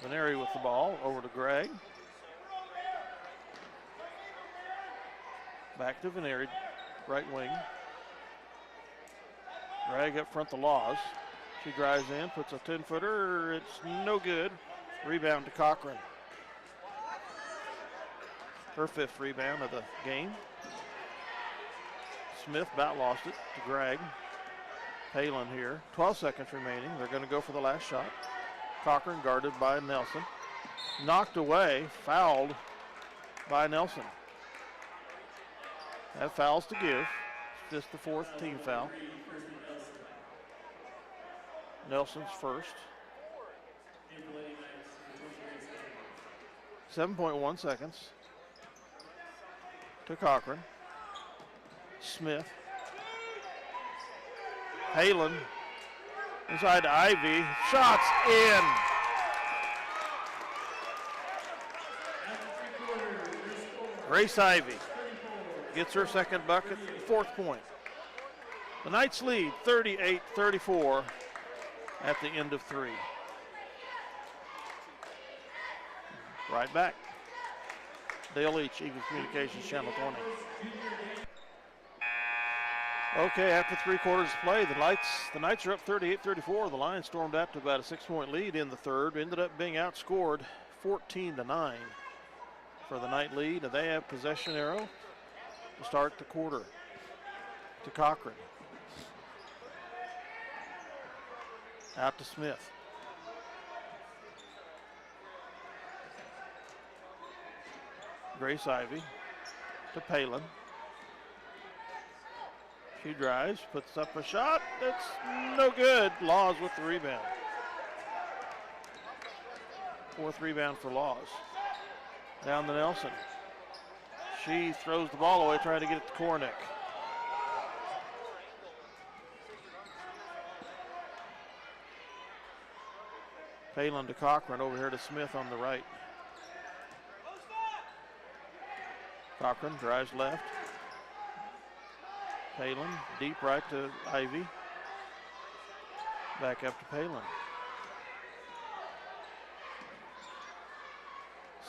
Veneri with the ball, over to Gregg. Back to Veneri, right wing. Gregg up front to Laws. She drives in, puts a 10-footer, it's no good. Rebound to Cochran. Her 5th rebound of the game. Smith about lost it to Gregg. Palin here, 12 seconds remaining. They're gonna go for the last shot. Cochran guarded by Nelson. Knocked away, fouled by Nelson. Have fouls to give. Just the 4th team foul. Nelson's first. 7.1 seconds to Cochran. Smith. Palin inside to Ivy. Shots in. Grace Ivy gets her second bucket, 4th point. The Knights lead 38-34 at the end of 3. Right back. Dale Leach, Eagle Communications Channel 20. Okay, after 3 quarters of play, the Knights are up 38-34. The Lions stormed out to about a 6-point lead in the third. Ended up being outscored 14-9 for the Knight lead. And they have possession arrow to start the quarter. To Cochran. Out to Smith. Grace Ivy to Palin. She drives, puts up a shot. It's no good. Laws with the rebound. 4th rebound for Laws. Down to Nelson. She throws the ball away, trying to get it to Kornick. Palin to Cochran, over here to Smith on the right. Cochran drives left. Palin, deep right to Ivy. Back up to Palin.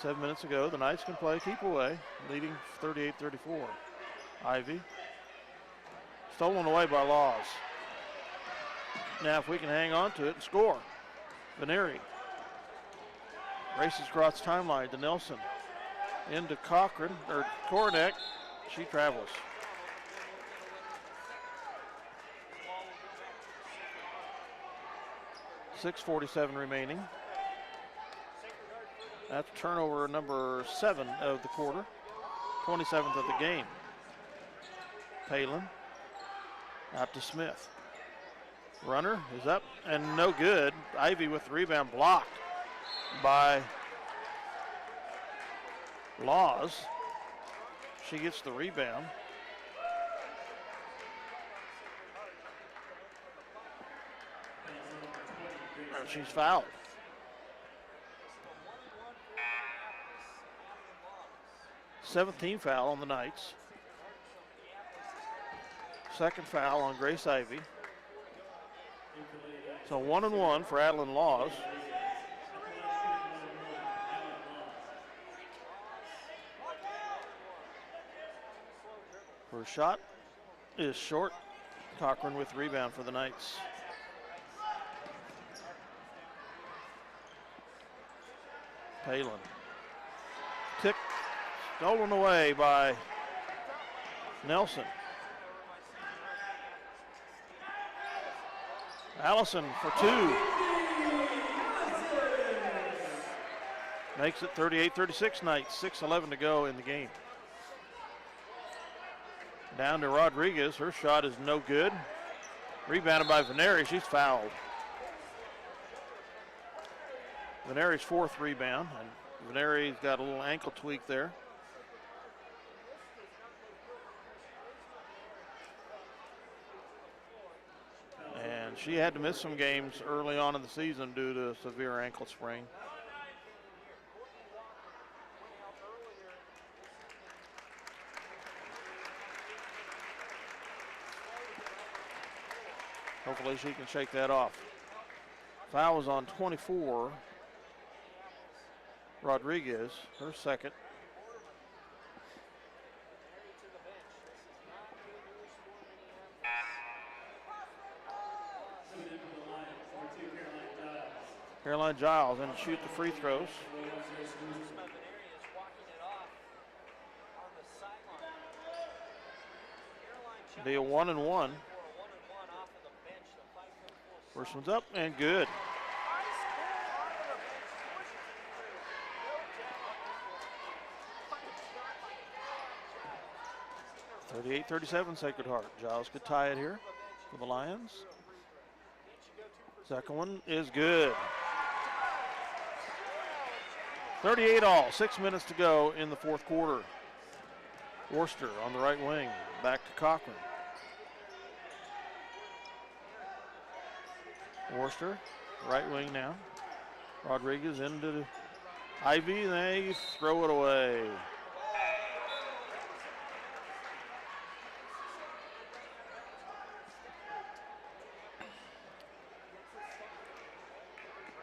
7 minutes ago, the Knights can play keep away, leading 38-34. Ivy. Stolen away by Laws. Now if we can hang on to it and score. Veneri. Races across the timeline to Nelson. Into Cochran, or Kornick. She travels. .6:47 remaining. That's turnover number 7 of the quarter. 27th of the game. Palin out to Smith. Runner is up and no good. Ivy with the rebound, blocked by Laws. She gets the rebound. And she's fouled. Seventh team foul on the Knights. Second foul on Grace Ivy. So 1-1 for Adeline Laws. First shot is short. Cochran with rebound for the Knights. Palin. Tick stolen away by Nelson. Allison for 2. Makes it 38-36 Knights. 6:11 to go in the game. Down to Rodriguez. Her shot is no good. Rebounded by Veneri. She's fouled. Veneri's 4th rebound, and Veneri's got a little ankle tweak there. And she had to miss some games early on in the season due to a severe ankle sprain. Hopefully she can shake that off. Foul was on 24. Rodriguez, her second. Caroline Giles in to shoot the free throws. Be a 1-1. First one's up and good. .38-37 Sacred Heart. Giles could tie it here for the Lions. Second one is good. 38 all, 6 minutes to go in the fourth quarter. Worcester on the right wing, back to Cochran. Worcester, right wing now. Rodriguez into Ivy, they throw it away.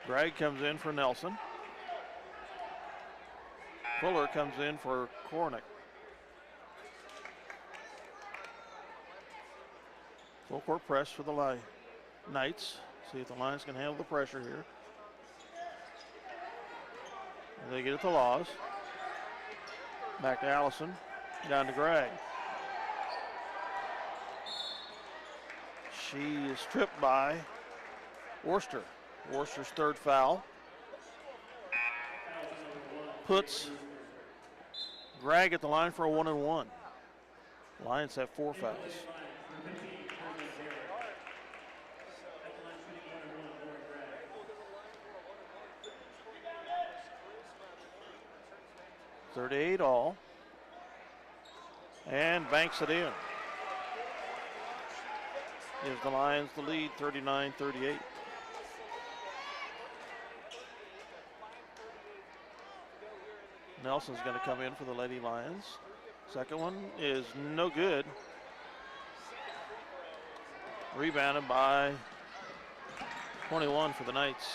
Gregg comes in for Nelson. Fuller comes in for Kornick. Full court press for the Knights. See if the Lions can handle the pressure here. And they get it to Laws. Back to Allison. Down to Gregg. She is tripped by Worcester. Worcester's third foul. Puts Gregg at the line for a 1-and-1. Lions have 4 fouls. .38 all. And banks it in. Gives the Lions the lead, 39-38. Nelson's going to come in for the Lady Lions. Second one is no good. Rebounded by 21 for the Knights.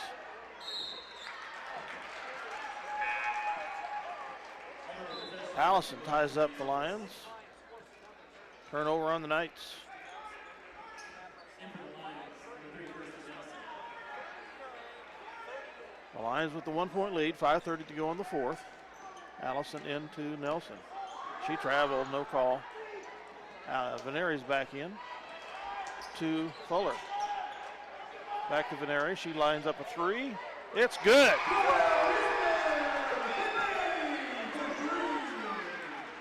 Allison ties up the Lions. Turnover on the Knights. The Lions with the 1-point lead, 5:30 to go in the fourth. Allison into Nelson. She traveled, no call. Veneri's back in to Fuller. Back to Veneri. She lines up a three. It's good.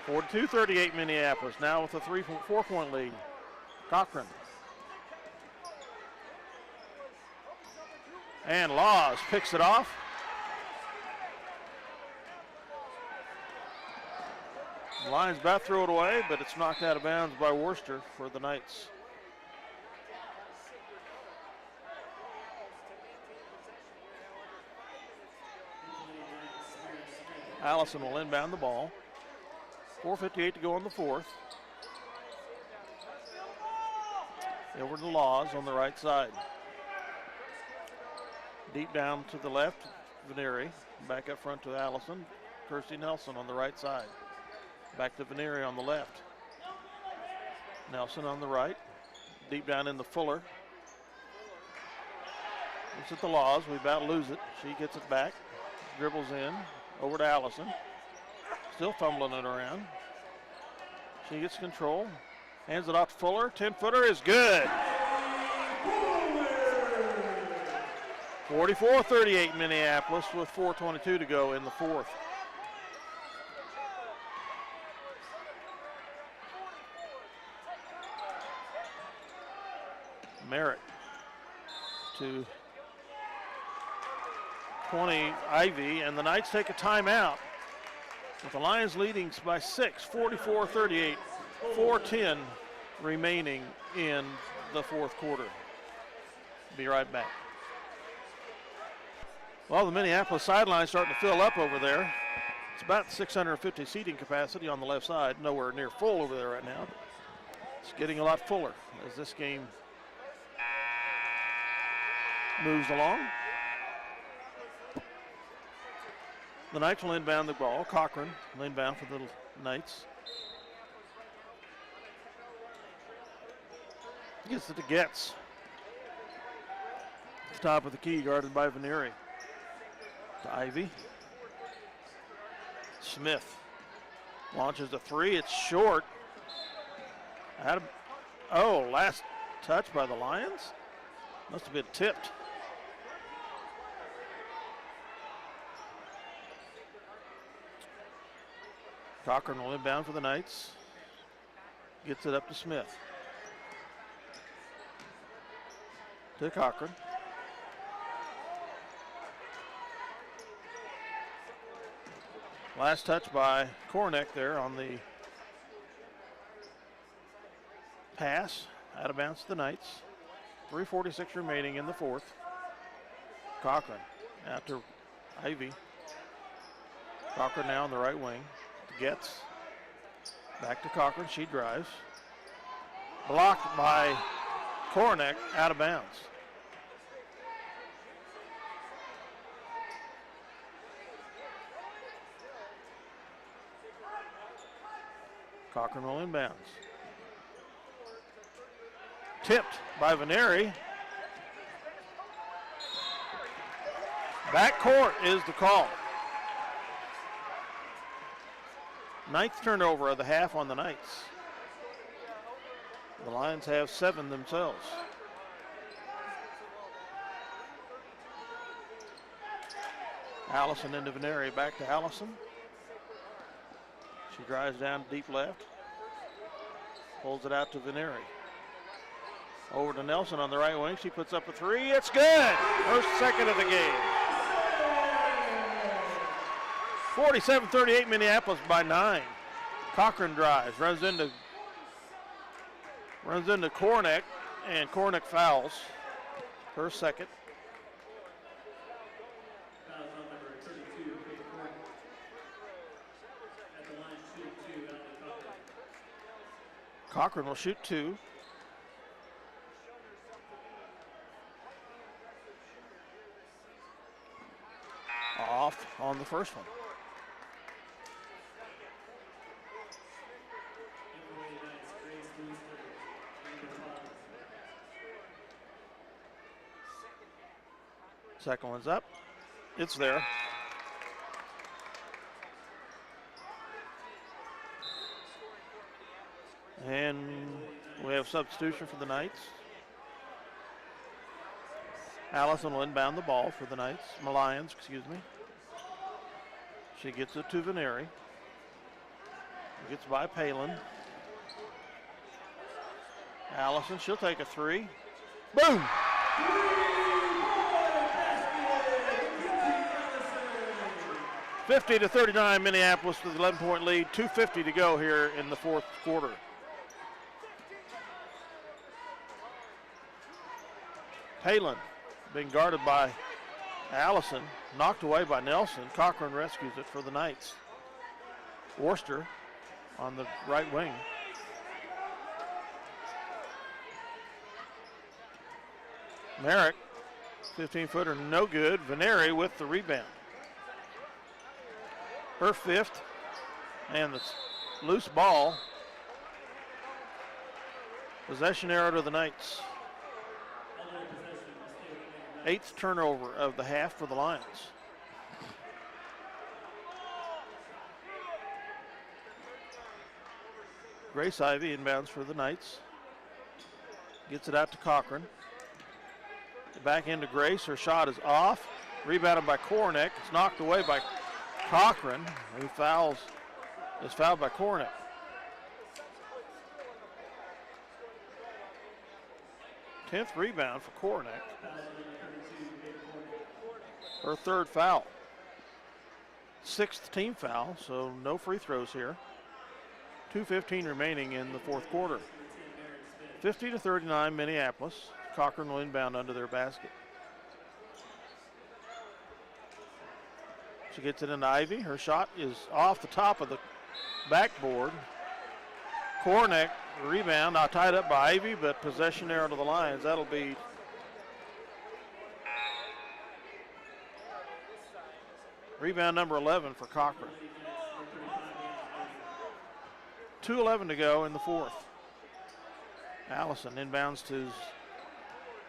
42-38 Minneapolis. Now with a 4-point lead. Cochran. And Laws picks it off. The Lions about throw it away, but it's knocked out of bounds by Worcester for the Knights. Allison will inbound the ball. 4:58 to go in the fourth. Over to Laws on the right side. Deep down to the left, Veneri. Back up front to Allison. Kirsty Nelson on the right side. Back to Veneri on the left. Nelson on the right. Deep down in the Fuller. It's at the Laws. We about lose it. She gets it back. Dribbles in. Over to Allison. Still fumbling it around. She gets control. Hands it off to Fuller. 10-footer is good. 44-38 Minneapolis with 4:22 to go in the fourth. Merritt to 20 Ivy, and the Knights take a timeout. With the Lions leading by 6, 44-38, 4:10 remaining in the fourth quarter. Be right back. Well, the Minneapolis sideline's starting to fill up over there. It's about 650 seating capacity on the left side. Nowhere near full over there right now. It's getting a lot fuller as this game moves along. The Knights will inbound the ball. Cochran will inbound for the Knights. Gets it to Getz. At the top of the key, guarded by Veneri. To Ivy. Smith launches a three. It's short. Last touch by the Lions. Must have been tipped. Cochran will inbound for the Knights. Gets it up to Smith. To Cochran. Last touch by Kornick there on the pass. Out of bounds to the Knights. 3:46 remaining in the fourth. Cochran after Ivy. Cochran now on the right wing. Gets back to Cochran. She drives. Blocked by Kornick, out of bounds. Cochran will inbounds. Tipped by Veneri. Backcourt is the call. 9th turnover of the half on the Knights. The Lions have 7 themselves. Allison into Veneri, back to Allison. She drives down deep left. Pulls it out to Veneri. Over to Nelson on the right wing. She puts up a 3. It's good. First second of the game. 47-38 Minneapolis by 9. Cochran drives, runs into Kornick, and Kornick fouls. Her second. Cochran will shoot 2. Off on the first one. Second one's up. It's there. And we have substitution for the Knights. Allison will inbound the ball for the Knights. Lions, excuse me. She gets it to Veneri. Gets by Palin. Allison, she'll take a 3. Boom! (50-39) Minneapolis with an 11-point lead. 2:50 to go here in the fourth quarter. Palin being guarded by Allison, knocked away by Nelson. Cochran rescues it for the Knights. Worcester on the right wing. Merrick, 15-footer, no good. Veneri with the rebound. Her 5th, and the loose ball. Possession arrow to the Knights. 8th turnover of the half for the Lions. Grace Ivy inbounds for the Knights. Gets it out to Cochran. Back into Grace. Her shot is off. Rebounded by Kornick. It's knocked away by Cochran, who is fouled by Kornick. Tenth rebound for Kornick. Her 3rd foul. 6th team foul, so no free throws here. 2:15 remaining in the fourth quarter. 50-39 Minneapolis. Cochran will inbound under their basket. She gets it into Ivy. Her shot is off the top of the backboard. Kornick, rebound, now tied up by Ivy, but possession arrow to the Lions. That'll be rebound number 11 for Cochran. 2:11 to go in the fourth. Allison inbounds to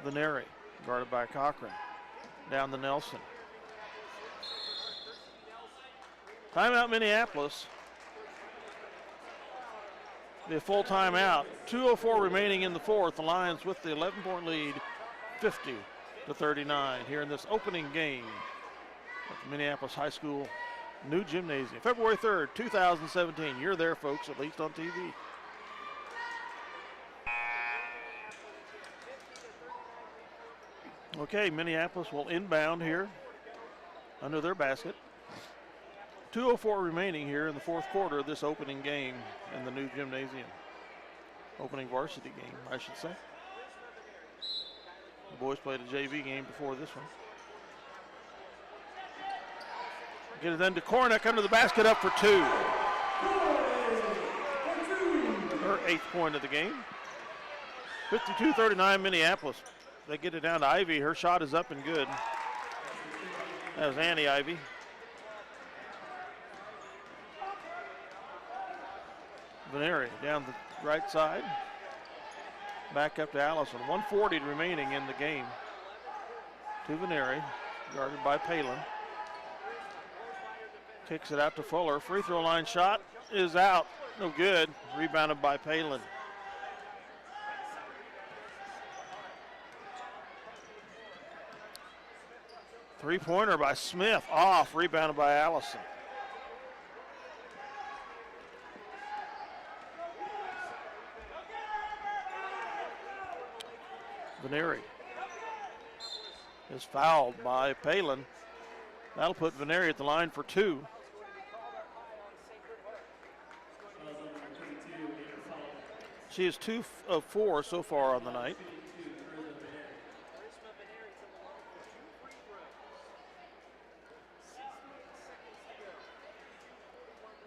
Veneri, guarded by Cochran. Down to Nelson. Timeout Minneapolis. The full timeout. 2:04 remaining in the fourth. The Lions with the 11-point lead, 50-39 here in this opening game at the Minneapolis High School new gymnasium. February 3rd, 2017. You're there, folks, at least on TV. Okay, Minneapolis will inbound here under their basket. 2:04 remaining here in the fourth quarter of this opening game in the new gymnasium. Opening varsity game, I should say. The boys played a JV game before this one. Get it then to Kornick under the basket, up for 2. Her 8th point of the game. 52-39 Minneapolis. They get it down to Ivy. Her shot is up and good. That was Annie Ivy. Veneri down the right side. Back up to Allison. 1:40 remaining in the game. To Veneri, guarded by Palin. Kicks it out to Fuller. Free throw line shot is out. No good. Rebounded by Palin. Three-pointer by Smith. Off. Rebounded by Allison. Veneri is fouled by Palin. That'll put Veneri at the line for two. She is 2 of 4 so far on the night.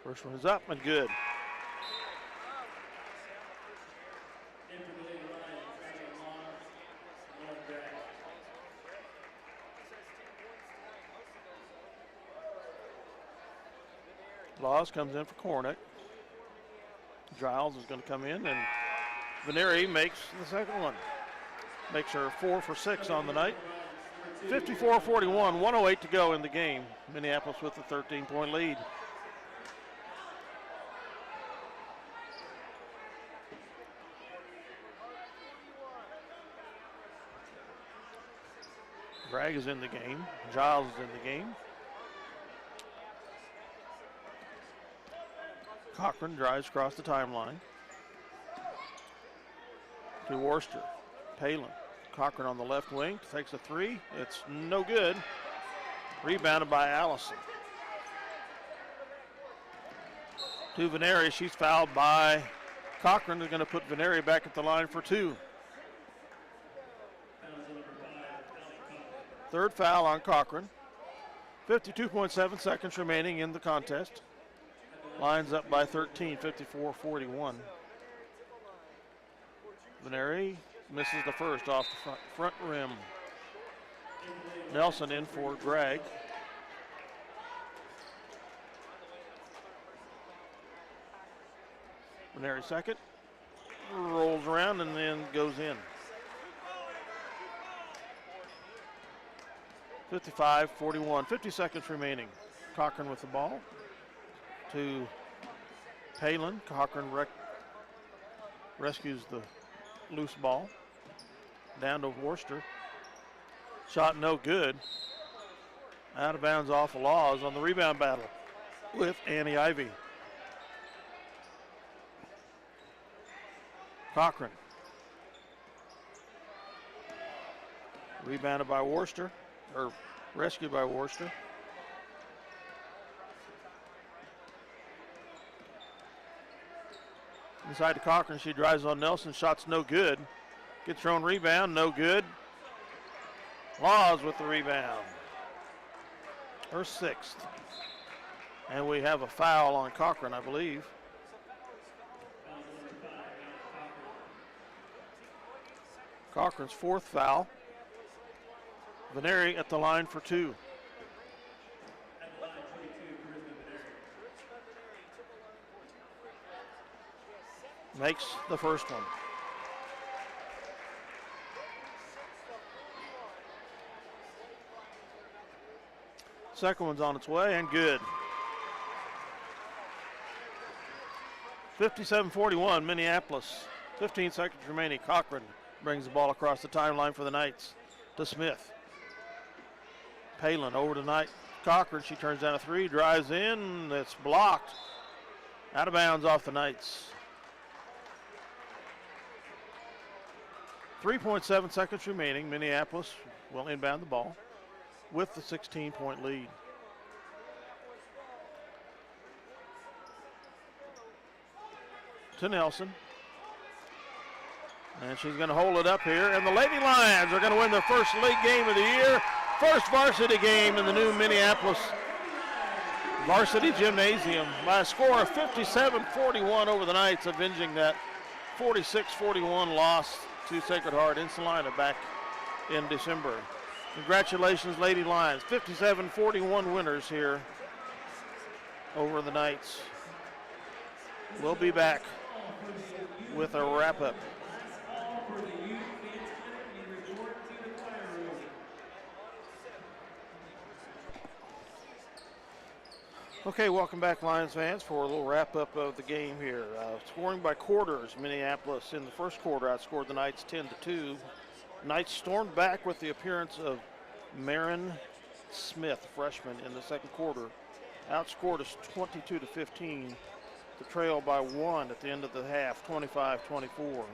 First one is up and good. Laws comes in for Cornick. Giles is going to come in, and Veneri makes the second one. Makes her 4 for 6 on the night. 54-41, 1:08 to go in the game. Minneapolis with a 13-point lead. Bragg is in the game. Giles is in the game. Cochran drives across the timeline to Worcester. Palin. Cochran on the left wing takes a three. It's no good. Rebounded by Allison. To Veneri. She's fouled by Cochran. They're going to put Veneri back at the line for two. Third foul on Cochran. 52.7 seconds remaining in the contest. Lines up by 13, 54-41. Veneri misses the first off the front rim. Nelson in for Bragg. Veneri second. Rolls around and then goes in. 55-41, 50 seconds remaining. Cochran with the ball. To Palin. Cochran rescues the loose ball. Down to Worcester. Shot no good. Out of bounds off of Laws on the rebound battle with Annie Ivy. Cochran. Rebounded by Worcester, or rescued by Worcester. Inside to Cochran, she drives on Nelson, shot's no good. Gets her own rebound, no good. Laws with the rebound. Her sixth. And we have a foul on Cochran, I believe. Cochran's fourth foul. Veneri at the line for two. Makes the first one. Second one's on its way and good. 57-41, Minneapolis. 15 seconds remaining. Cochran brings the ball across the timeline for the Knights to Smith. Palin over to Knight. Cochran, she turns down a three, drives in, it's blocked. Out of bounds off the Knights. 3.7 seconds remaining. Minneapolis will inbound the ball with the 16-point lead. To Nelson. And she's going to hold it up here. And the Lady Lions are going to win their first league game of the year. First varsity game in the new Minneapolis varsity gymnasium by a score of 57-41 over the Knights, avenging that 46-41 loss to Sacred Heart in Salina back in December. Congratulations, Lady Lions. 57-41 winners here over the Knights. We'll be back with a wrap-up. Okay, welcome back, Lions fans, for a little wrap-up of the game here. Scoring by quarters, Minneapolis in the first quarter outscored the Knights 10-2. Knights stormed back with the appearance of Marin Smith, freshman, in the second quarter. Outscored us 22-15. The trail by 1 at the end of the half, 25-24.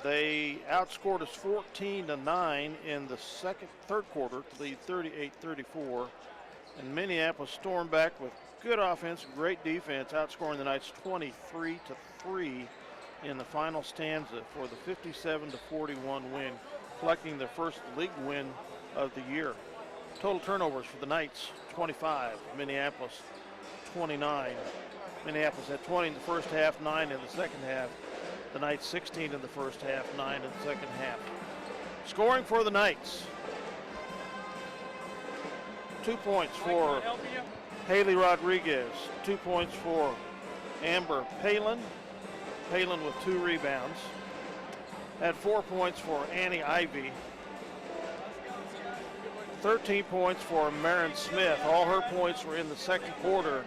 They outscored us 14-9 in the third quarter to lead 38-34. And Minneapolis stormed back with good offense, great defense, outscoring the Knights 23-3 in the final stanza for the 57-41 win, collecting their first league win of the year. Total turnovers for the Knights, 25, Minneapolis 29. Minneapolis had 20 in the first half, 9 in the second half. The Knights 16 in the first half, 9 in the second half. Scoring for the Knights. 2 points for Haley Rodriguez. 2 points for Amber Palin. Palin with 2 rebounds. Had 4 points for Annie Ivy. 13 points for Marin Smith. All her points were in the second quarter.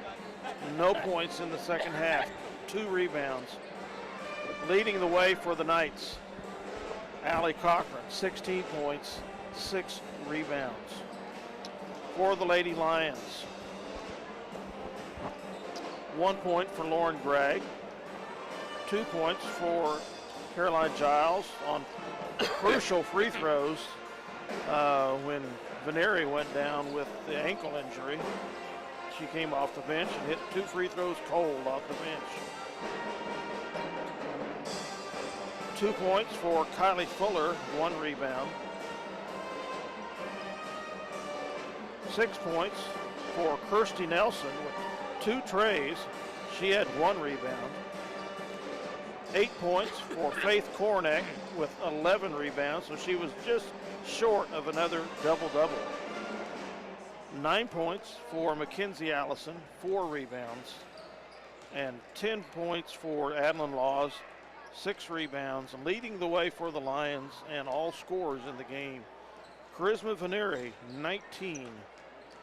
No points in the second half. 2 rebounds. Leading the way for the Knights, Allie Cochran, 16 points, 6 rebounds. For the Lady Lions, 1 point for Lauren Gregg, 2 points for Caroline Giles on crucial free throws when Veneri went down with the ankle injury. She came off the bench and hit 2 free throws cold off the bench. 2 points for Kylie Fuller, 1 rebound. 6 points for Kirsty Nelson with 2 trays. She had 1 rebound. 8 points for Faith Kornick with 11 rebounds, so she was just short of another double-double. 9 points for Mackenzie Allison, 4 rebounds. And 10 points for Adeline Laws, 6 rebounds, and leading the way for the Lions and all scorers in the game. Charisma Veneri, 19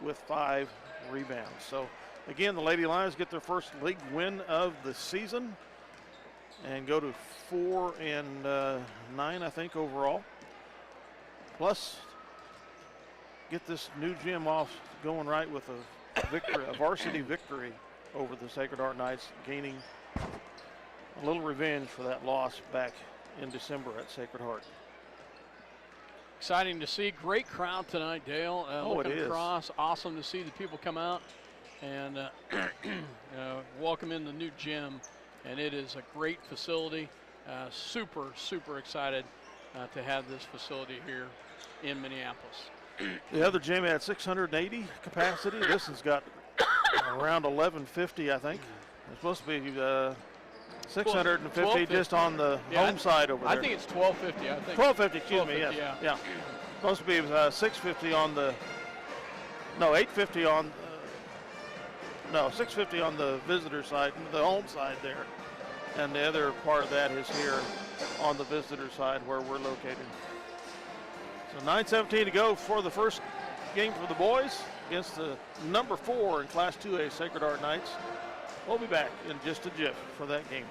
with 5 rebounds. So again, the Lady Lions get their first league win of the season and go to 4-9, I think, overall. Plus, get this new gym off going right with a victory, a varsity victory over the Sacred Heart Knights, gaining a little revenge for that loss back in December at Sacred Heart. Exciting to see. Great crowd tonight, Dale. Looking across. Awesome to see the people come out and welcome in the new gym. And it is a great facility. Super, super excited to have this facility here in Minneapolis. The other gym had 680 capacity. This has got around 1150, I think. It's supposed to be 650 just on the home side over there. I think it's 1250. I think 1250. Excuse me. Yes. Yeah. Supposed to be 650 on the. No, 850 on. No, 650 on the visitor side, the home side there, and the other part of that is here on the visitor side where we're located. So 9:17 to go for the first game for the boys against the number 4 in Class 2A Sacred Heart Knights. We'll be back in just a jiff for that game.